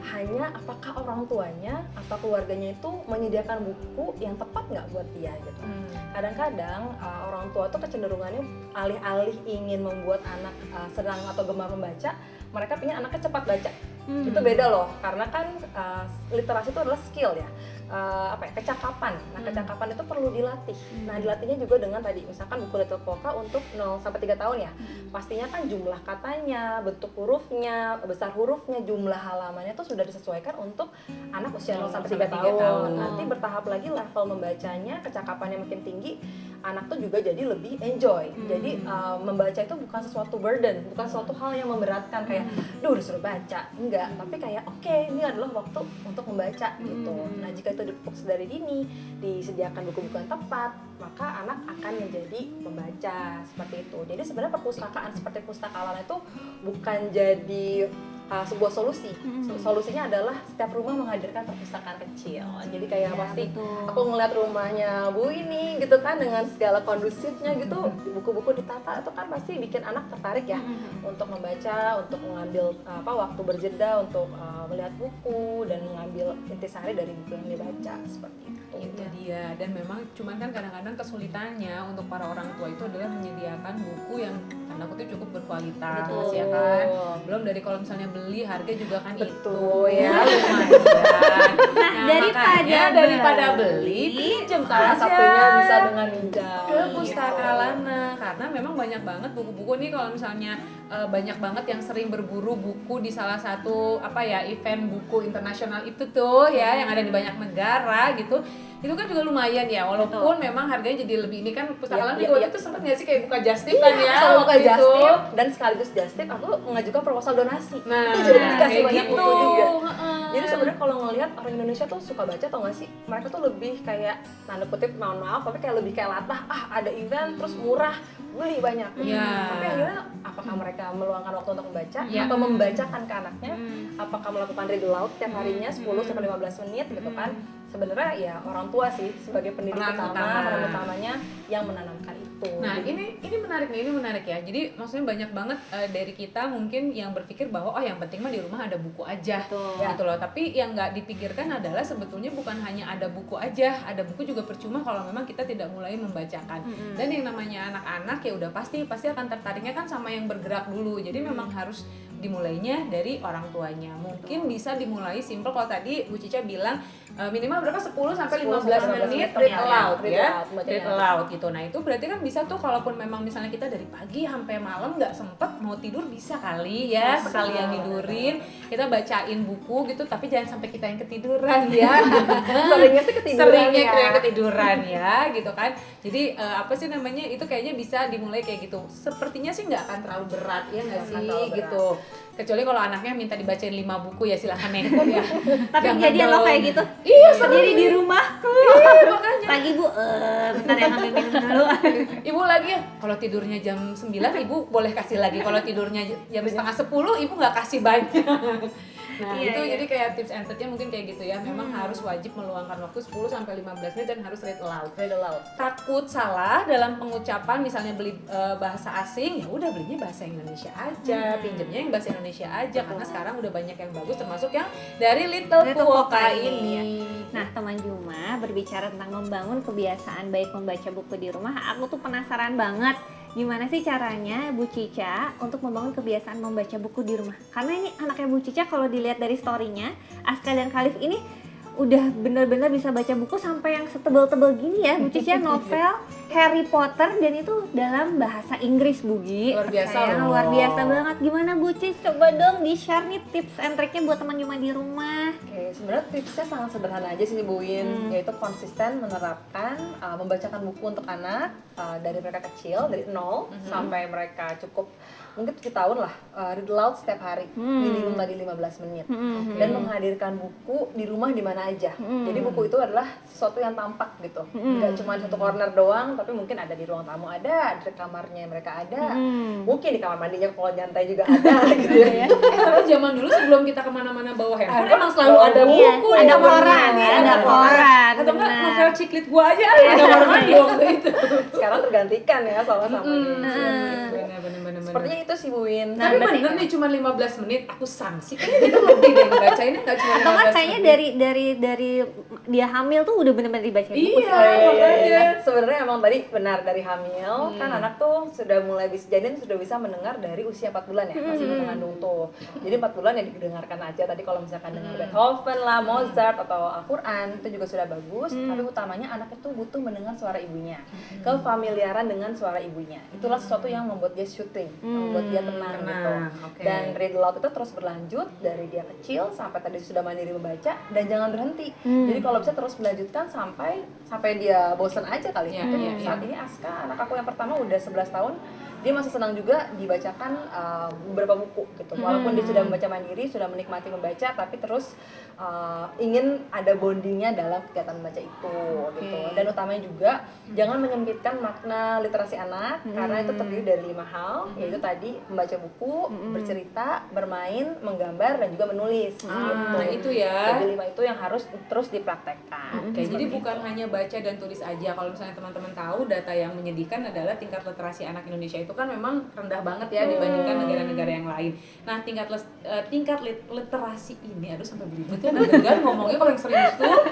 Hanya apakah orang tuanya atau keluarganya itu menyediakan buku yang tepat nggak buat dia gitu. Kadang-kadang orang tua tuh kecenderungannya alih-alih ingin membuat anak senang atau gemar membaca, mereka pengen anaknya cepat baca. Itu beda loh, karena kan literasi itu adalah skill ya, kecakapan. Nah, kecakapan itu perlu dilatih. Nah, dilatihnya juga dengan tadi, misalkan buku Little Polka untuk 0 sampai 3 tahun ya. Pastinya kan jumlah katanya, bentuk hurufnya, besar hurufnya, jumlah halamannya itu sudah disesuaikan untuk anak usia 0 sampai 3 tahun. Nanti bertahap lagi level membacanya, kecakapannya makin tinggi, anak tuh juga jadi lebih enjoy. Jadi membaca itu bukan sesuatu burden, bukan suatu hal yang memberatkan kayak, duh disuruh baca, enggak. Tapi kayak oke, ini adalah waktu untuk membaca gitu. Nah jika itu dipupuk dari dini, disediakan buku-buku yang tepat, maka anak akan menjadi pembaca seperti itu. Jadi sebenarnya perpustakaan seperti Pustakawan itu bukan jadi sebuah solusi. Solusinya adalah setiap rumah menghadirkan perpustakaan kecil. Jadi kayak pasti aku ngeliat rumahnya Bu ini gitu kan dengan segala kondusifnya gitu, buku-buku ditata itu kan pasti bikin anak tertarik ya untuk membaca, untuk mengambil waktu berjeda untuk melihat buku dan mengambil intisari dari buku yang dibaca seperti itu. Itu dia, dan memang cuman kan kadang-kadang kesulitannya untuk para orang tua itu adalah menyediakan buku yang tanda kutip cukup berkualitas. Betul. Ya kan, belum dari kalau misalnya beli harga juga kan Betul, itu ya. lumayan. Nah, Daripada daripada beli pinjem Salah aja satunya bisa dengan minjam ke Pustaka Lana, karena memang banyak banget buku-buku nih. Kalau misalnya banyak banget yang sering berburu buku di salah satu event buku internasional itu tuh ya, yang ada di banyak negara gitu, itu kan juga lumayan ya, walaupun memang harganya jadi lebih. Ini kan Pustaka Lana juga itu sempat nggak sih kayak buka just tip kan ya, sama kayak waktu just itu. tip, dan sekaligus just tip aku mengajukan proposal donasi. Nah, Itu jadi dikasih kayak banyak gitu. buku juga. Heeh. Jadi sebenarnya kalau ngelihat orang Indonesia tuh suka baca atau nggak sih? Mereka tuh lebih kayak tanda kutip mohon maaf, tapi kayak lebih kayak latah. Ada event terus murah, beli banyak. Iya. Tapi akhirnya apakah mereka meluangkan waktu untuk membaca Iya. atau membacakan ke anaknya? Apakah melakukan read aloud tiap harinya 10 sampai 15 menit gitu kan? Sebenarnya ya orang tua sih sebagai pendidik peran utamanya yang menanamkan itu. Nah, ini menarik nih, ini menarik ya. Jadi maksudnya banyak banget dari kita mungkin yang berpikir bahwa yang penting mah di rumah ada buku aja. Gitu loh. Tapi yang nggak dipikirkan adalah sebetulnya bukan hanya ada buku aja, ada buku juga percuma kalau memang kita tidak mulai membacakan. Dan yang namanya anak-anak ya udah pasti akan tertariknya kan sama yang bergerak dulu. Jadi memang harus dimulainya dari orang tuanya. Mungkin bisa dimulai simple. Kalau tadi Bu Cica bilang minimal berapa, 10 sampai 15 menit read aloud ya, read aloud gitu. Nah itu berarti kan bisa tuh, kalaupun memang misalnya kita dari pagi sampai malam nggak sempet mau tidur, bisa kali ya sekalian tidurin, kita bacain buku gitu, tapi jangan sampai kita yang ketiduran ya. Seringnya sih ketiduran ketiduran ya gitu kan. Jadi itu kayaknya bisa dimulai kayak gitu. Sepertinya sih nggak akan terlalu berat ya nggak sih gitu. Kecuali kalau anaknya minta dibacain 5 buku ya silahkan nekat ya. Tapi jadi lo kayak gitu? Iya, sendiri di rumahku. Iya, makanya. Pagi Bu, bentar ya ngambil minum dulu. Ibu lagi ya, kalau tidurnya jam 9 ibu boleh kasih lagi. Kalau tidurnya jam setengah 10 ibu nggak kasih banyak. Nah jadi kayak tips and triknya mungkin kayak gitu ya. Memang harus wajib meluangkan waktu 10 sampai 15 menit dan harus read aloud. Takut salah dalam pengucapan, misalnya beli bahasa asing, ya udah belinya bahasa Indonesia aja, pinjemnya yang bahasa Indonesia aja, karena sekarang udah banyak yang bagus, termasuk yang dari Little Pukwoka ini. Nah teman Juma, berbicara tentang membangun kebiasaan baik membaca buku di rumah, aku tuh penasaran banget gimana sih caranya Bu Cica untuk membangun kebiasaan membaca buku di rumah. Karena ini anaknya Bu Cica kalau dilihat dari story-nya, Aska dan Khalif ini udah benar-benar bisa baca buku sampai yang setebal-tebal gini ya Bu Cica, novel Harry Potter, dan itu dalam bahasa Inggris Bugi. Luar biasa loh. Luar biasa banget. Gimana Bu Cica, coba dong di-share nih tips and triknya buat teman Juma di rumah. Oke, sebenarnya tipsnya sangat sederhana aja sih Bu Win, yaitu konsisten menerapkan membacakan buku untuk anak dari mereka kecil, dari 0 sampai mereka cukup mungkin 7 tahun lah, read aloud setiap hari, minimum tadi 15 menit, dan menghadirkan buku di rumah di mana aja. Jadi buku itu adalah sesuatu yang tampak gitu, nggak cuma satu corner doang, tapi mungkin ada di ruang tamu ada, di kamarnya mereka ada, mungkin di kamar mandinya kalau nyantai juga ada gitu ya. Karena zaman dulu sebelum kita kemana-mana bawa handphone, emang selalu ada buku, ada koran, ada koran. Atau enggak novel Ciklit gua aja ada di kamar mandi waktu itu. Sekarang tergantikan ya sama-sama. Bener-bener. Sepertinya itu sih Bu Win. Tapi bener nih cuma 15 menit aku sanksi. Kayaknya itu lebih deh ngebacainnya, nggak cuma 15 Atau kan menit. kayaknya dari dia hamil tuh udah bener-bener dibacain buku. Iya, makanya. Sebenarnya emang tadi benar, dari hamil kan anak tuh sudah mulai bisa, janin sudah bisa mendengar dari usia 4 bulan ya, masih mengandung tuh. Jadi 4 bulan ya didengarkan aja. Tadi kalau misalkan dengar Beethoven lah, Mozart atau Al-Quran itu juga sudah bagus. Tapi utamanya anak itu butuh mendengar suara ibunya, kefamiliaran dengan suara ibunya. Itulah sesuatu yang membuat dia syuting. soothing, membuat dia tenang gitu. Oke. Dan read aloud itu terus berlanjut dari dia kecil sampai tadi sudah mandiri membaca dan jangan berhenti. Jadi kalau bisa terus melanjutkan sampai dia bosan aja kali. Mungkin saat ini Aska, anak aku yang pertama udah 11 tahun, dia masih senang juga dibacakan beberapa buku gitu. Walaupun dia sudah membaca mandiri, sudah menikmati membaca, tapi terus ingin ada bondingnya dalam kegiatan membaca itu gitu. Dan utamanya juga jangan menyempitkan makna literasi anak karena itu terdiri dari 5 hal, yaitu tadi membaca buku, bercerita, bermain, menggambar dan juga menulis. Gitu. Nah itu ya. Jadi 5 itu yang harus terus dipraktekkan. Oke, jadi bukan hanya baca dan tulis aja. Kalau misalnya teman-teman tahu, data yang menyedihkan adalah tingkat literasi anak Indonesia itu kan memang rendah banget ya dibandingkan negara-negara yang lain. Nah, tingkat literasi ini, aduh sampai belibet ya deg-degan ngomongnya kalau yang serius tuh.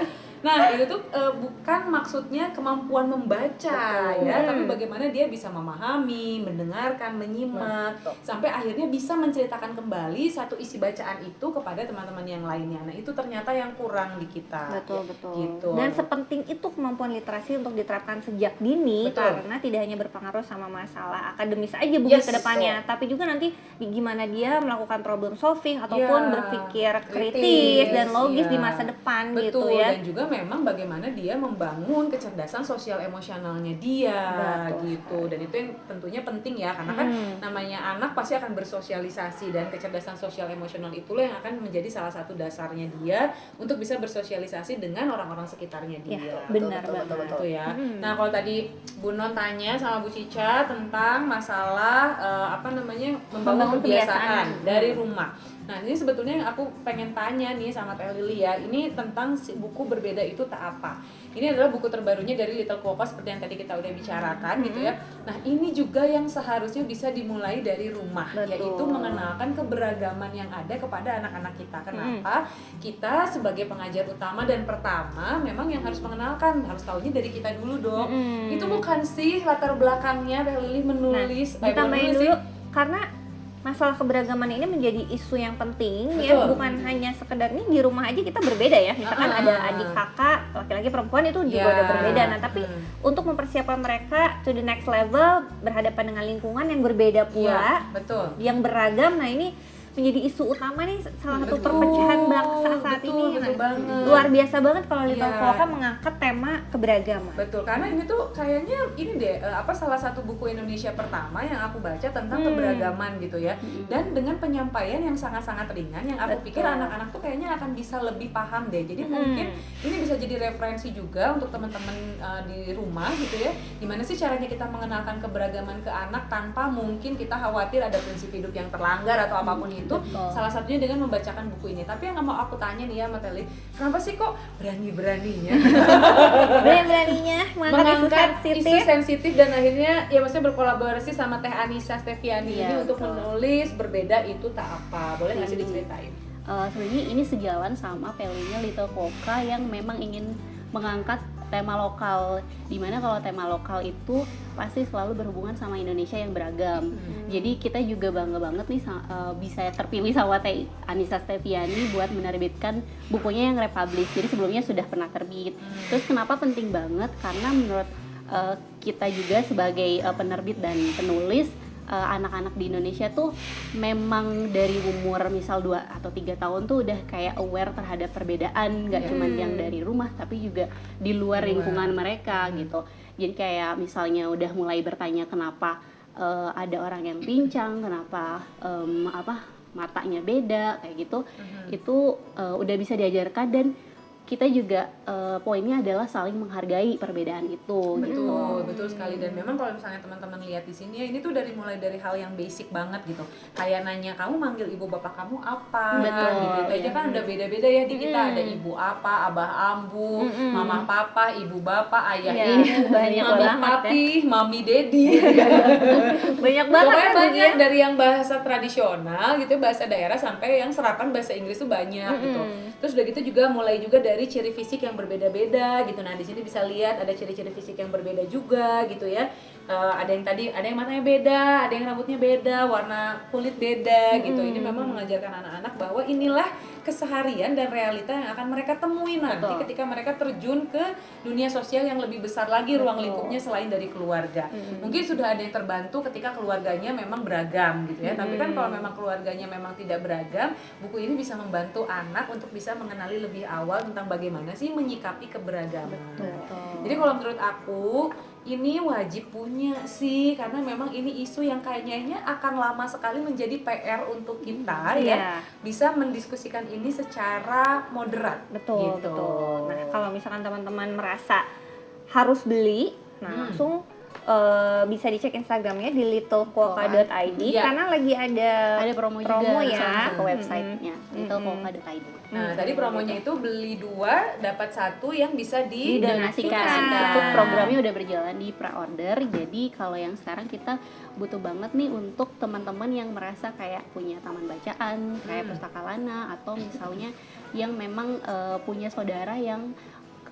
Nah, itu tuh bukan maksudnya kemampuan membaca ya, tapi bagaimana dia bisa memahami, mendengarkan, menyimak, sampai akhirnya bisa menceritakan kembali satu isi bacaan itu kepada teman-teman yang lainnya. Nah, itu ternyata yang kurang di kita. Betul. Gitu. Dan sepenting itu kemampuan literasi untuk diterapkan sejak dini. Betul. Karena tidak hanya berpengaruh sama masalah akademis aja bukan ke depannya, tapi juga nanti gimana dia melakukan problem solving ataupun berpikir kritis dan logis di masa depan. Betul, gitu ya. dan juga memang bagaimana dia membangun kecerdasan sosial emosionalnya dia. Gitu. Dan itu yang tentunya penting ya, karena kan namanya anak pasti akan bersosialisasi, dan kecerdasan sosial emosional itulah yang akan menjadi salah satu dasarnya dia untuk bisa bersosialisasi dengan orang-orang sekitarnya dia. Benar. Betul ya. Nah, kalau tadi Bu Non tanya sama Bu Cica tentang masalah membangun kebiasaan dari rumah. Nah, ini sebetulnya yang aku pengen tanya nih sama Teh Lili ya. Ini tentang si buku Berbeda Itu Tak Apa. Ini adalah buku terbarunya dari Little Quokka seperti yang tadi kita udah bicarakan gitu ya. Nah, ini juga yang seharusnya bisa dimulai dari rumah, yaitu mengenalkan keberagaman yang ada kepada anak-anak kita. Kenapa? Kita sebagai pengajar utama dan pertama memang yang harus mengenalkan, harus tahunya dari kita dulu dong. Itu bukan sih latar belakangnya Teh Lili menulis. Ditambahin dulu karena masalah keberagaman ini menjadi isu yang penting. Ya, bukan hanya sekedar nih di rumah aja kita berbeda ya, misalkan ada adik kakak laki-laki perempuan itu juga udah berbeda. Nah, tapi untuk mempersiapkan mereka to the next level berhadapan dengan lingkungan yang berbeda pula, yang beragam. Nah, ini menjadi isu utama nih, salah satu perpecahan bangsa saat ini. Luar biasa banget kalau Little Quokka mengangkat tema keberagaman. Betul, karena ini tuh kayaknya ini deh salah satu buku Indonesia pertama yang aku baca tentang keberagaman gitu ya. Dan dengan penyampaian yang sangat-sangat ringan, yang aku pikir anak-anak tuh kayaknya akan bisa lebih paham deh. Jadi mungkin ini bisa jadi referensi juga untuk teman-teman di rumah gitu ya. Gimana sih caranya kita mengenalkan keberagaman ke anak tanpa mungkin kita khawatir ada prinsip hidup yang terlanggar atau apapun itu. Salah satunya dengan membacakan buku ini. Tapi yang mau aku tanya nih ya Mbak Teli, kenapa sih kok berani-beraninya mengangkat isu sensitif dan akhirnya ya maksudnya berkolaborasi sama Teh Anissa Steviani ini untuk menulis Berbeda Itu Tak Apa. Boleh nggak sih diceritain? Sebenarnya ini sejalan sama value-nya Little Quokka yang memang ingin mengangkat tema lokal, dimana kalau tema lokal itu pasti selalu berhubungan sama Indonesia yang beragam. Jadi kita juga bangga banget nih bisa terpilih sama Teh Anissa Steviani buat menerbitkan bukunya yang republish. Jadi sebelumnya sudah pernah terbit. Terus kenapa penting banget? Karena menurut kita juga sebagai penerbit dan penulis, anak-anak di Indonesia tuh memang dari umur misal 2 atau 3 tahun tuh udah kayak aware terhadap perbedaan, gak cuma yang dari rumah tapi juga di luar lingkungan mereka gitu. Jadi kayak misalnya udah mulai bertanya kenapa ada orang yang pincang, kenapa matanya beda kayak gitu. Itu udah bisa diajarkan, dan kita juga poinnya adalah saling menghargai perbedaan itu. Betul sekali. Dan memang kalau misalnya teman-teman lihat di sini ya, ini tuh mulai dari hal yang basic banget gitu. Kayak nanya, kamu manggil ibu bapak kamu apa? Gitu aja kan udah beda-beda ya di kita. Ada ibu apa, abah ambu, mama papa, ibu bapak, ayah ibu, mama papi, mami dedi. Banyak banget. Pokoknya banyak dari yang bahasa tradisional gitu, bahasa daerah sampai yang serapan bahasa Inggris tuh banyak gitu. Terus udah gitu juga mulai juga dari ciri fisik yang berbeda-beda gitu. Nah di sini bisa lihat ada ciri-ciri fisik yang berbeda juga gitu ya. Ada yang matanya beda, ada yang rambutnya beda, warna kulit beda gitu. Ini memang mengajarkan anak-anak bahwa inilah keseharian dan realita yang akan mereka temui nanti ketika mereka terjun ke dunia sosial yang lebih besar lagi ruang lingkupnya selain dari keluarga. Mungkin sudah ada yang terbantu ketika keluarganya memang beragam gitu ya. Tapi kan kalau memang keluarganya memang tidak beragam, buku ini bisa membantu anak untuk bisa mengenali lebih awal tentang bagaimana sih menyikapi keberagaman. Jadi kalau menurut aku ini wajib punya sih, karena memang ini isu yang kayaknya akan lama sekali menjadi PR untuk kita ya, bisa mendiskusikan ini secara moderat. Betul, gitu. betul. Nah, kalau misalkan teman-teman merasa harus beli, nah langsung bisa dicek Instagramnya di littlequokka.id karena lagi ada promo juga ya ke websitenya littlequokka.id. Nah, tadi promonya itu beli 2 dapat 1 yang bisa didonasikan. Itu programnya udah berjalan di pre-order. Jadi kalau yang sekarang kita butuh banget nih untuk teman-teman yang merasa kayak punya taman bacaan, kayak Pustaka Lana, atau misalnya yang memang punya saudara yang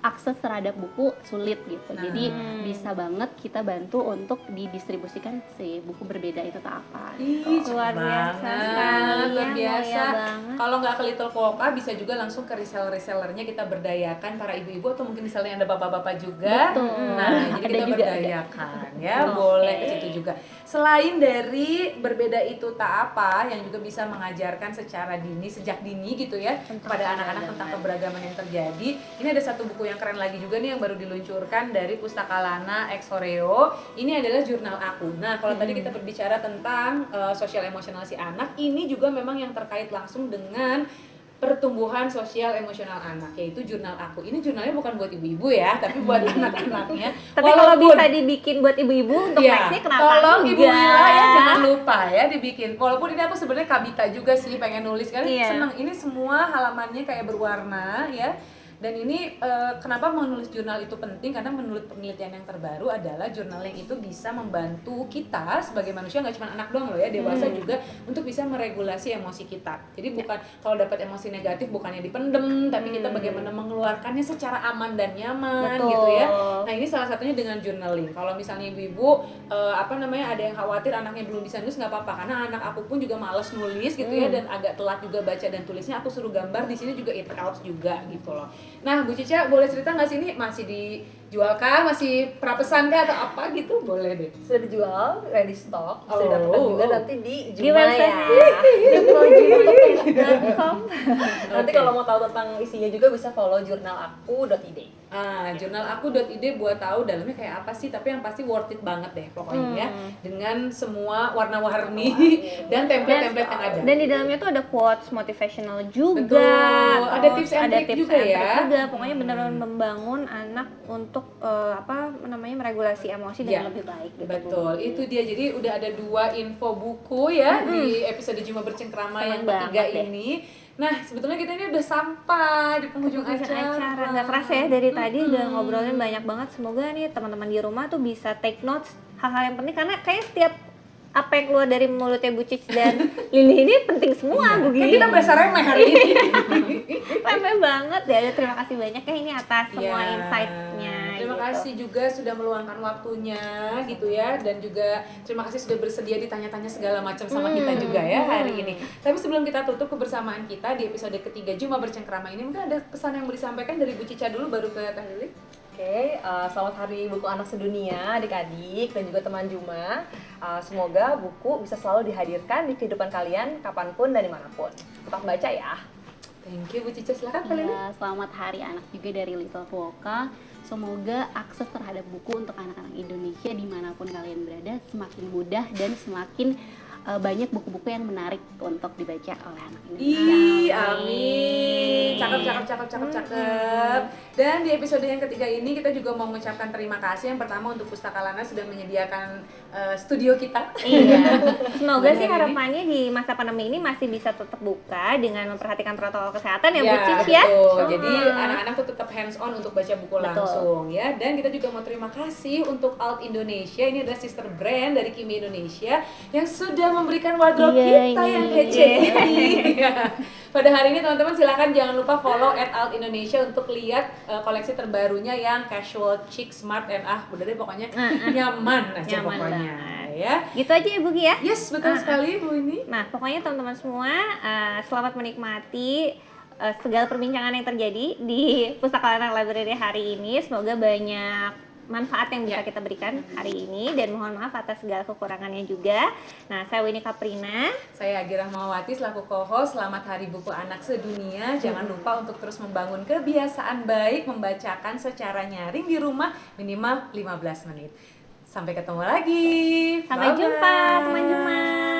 akses terhadap buku sulit gitu. Jadi bisa banget kita bantu untuk didistribusikan si buku berbeda itu tak apa. Luar biasa sekali, luar biasa. Kalau nggak ke Little Quokka bisa juga langsung ke reseller-resellernya, kita berdayakan para ibu-ibu atau mungkin misalnya ada bapak-bapak juga. Nah, jadi kita berdayakan ya, boleh ke situ juga. Selain dari berbeda itu tak apa, yang juga bisa mengajarkan secara dini, sejak dini gitu ya, kepada anak-anak tentang keberagaman yang terjadi. Ini ada satu buku yang keren lagi juga nih yang baru diluncurkan dari Pustaka Lana X Oreo. Ini adalah jurnal aku. Nah, kalau tadi kita berbicara tentang sosial emosional si anak, ini juga memang yang terkait langsung dengan pertumbuhan sosial emosional anak, yaitu jurnal aku. Ini jurnalnya bukan buat ibu-ibu ya, tapi buat anak-anaknya. Tapi kalau bisa dibikin buat ibu-ibu untuk nextnya kenapa tolong enggak? Ibu Wila ya, jangan lupa ya dibikin. Walaupun ini aku sebenarnya kabita juga sih, pengen nulis karena seneng. Ini semua halamannya kayak berwarna ya. Dan ini kenapa menulis jurnal itu penting, karena menurut penelitian yang terbaru adalah jurnal yang itu bisa membantu kita sebagai manusia, nggak cuma anak doang loh ya, dewasa juga, untuk bisa meregulasi emosi kita. Jadi bukan kalau dapat emosi negatif bukannya dipendem, tapi kita bagaimana mengeluarkannya secara aman dan nyaman. Gitu ya. Nah, ini salah satunya dengan journaling. Kalau misalnya ibu-ibu ada yang khawatir anaknya belum bisa nulis, nggak apa-apa, karena anak aku pun juga males nulis gitu ya, dan agak telat juga baca dan tulisnya, aku suruh gambar di sini juga, it helps juga gitu loh. Nah, Bu Cica boleh cerita nggak sih, ini masih dijual kah? Masih prapesan kah atau apa gitu? Boleh deh. Sudah dijual, ready stock. Sudah dapatkan juga nanti di Juma ya. Nanti kalau mau tahu tentang isinya juga bisa follow jurnalaku.id. Jurnalaku.id buat tahu dalamnya kayak apa sih, tapi yang pasti worth it banget deh pokoknya ya. Dengan semua warna-warni dan template-template yang ada. Dan di dalamnya tuh ada quotes motivational juga. Betul. Ada tips and trick juga ya. Pokoknya benar-benar membangun anak untuk meregulasi emosi dengan lebih baik gitu. Betul, itu dia. Jadi udah ada 2 info buku ya di episode Juma Bercengkrama yang ketiga ini. Nah, sebetulnya kita ini udah sampai di penghujung acara. Nggak kerasa ya, dari tadi udah ngobrolin banyak banget. Semoga nih teman-teman di rumah tuh bisa take notes hal-hal yang penting, karena kayak setiap apa yang keluar dari mulutnya Bu Cic dan Lili ini penting semua. Kayak kita berasa remeh hari ini. Remeh banget ya. Terima kasih banyak ya ini atas semua insight-nya. Terima kasih juga sudah meluangkan waktunya gitu ya, dan juga terima kasih sudah bersedia ditanya-tanya segala macam sama kita juga ya hari ini. Tapi sebelum kita tutup kebersamaan kita di episode ketiga Juma Bercengkrama ini, mungkin ada pesan yang mau disampaikan dari Bu Cica dulu, baru ke Teh Lili. Selamat Hari Buku Anak Sedunia adik-adik dan juga teman Juma. Semoga buku bisa selalu dihadirkan di kehidupan kalian kapanpun dan dimanapun. Tetap baca ya. Thank you Bu Cica, silakan Teh Lili. Selamat Hari Anak juga dari Little Quokka. Semoga akses terhadap buku untuk anak-anak Indonesia dimanapun kalian berada semakin mudah dan semakin banyak buku-buku yang menarik untuk dibaca oleh anak Indonesia. Amin. Cakep. Dan di episode yang ketiga ini kita juga mau mengucapkan terima kasih yang pertama untuk Pustaka Lana sudah menyediakan studio kita. Iya. Semoga sih harapannya di masa pandemi ini masih bisa tetap buka dengan memperhatikan protokol kesehatan ya Bu Cic ya. Betul. Jadi anak-anak tuh tetap hands on untuk baca buku Betul. langsung ya. Dan kita juga mau terima kasih untuk Alt Indonesia, ini adalah sister brand dari Kimi Indonesia yang sudah memberikan wardrobe Iya, kita ini. yang kece ini. Pada hari ini teman-teman silakan jangan lupa follow @Alt Indonesia untuk lihat koleksi terbarunya yang casual, chic, smart, and udah deh pokoknya nyaman aja Nyaman pokoknya banget. ya. Gitu aja ya Bu Gi ya. Yes, betul sekali Bu ini. Nah, pokoknya teman-teman semua selamat menikmati segala perbincangan yang terjadi di Pustaka Anak Library hari ini. Semoga banyak manfaat yang bisa kita berikan hari ini dan mohon maaf atas segala kekurangannya juga. Nah, saya Winnie Kaprina. Saya Agi Rahmawati selaku co-host. Selamat Hari Buku Anak Sedunia. Jangan lupa untuk terus membangun kebiasaan baik membacakan secara nyaring di rumah minimal 15 menit. Sampai ketemu lagi. Sampai Bye-bye. jumpa teman-teman.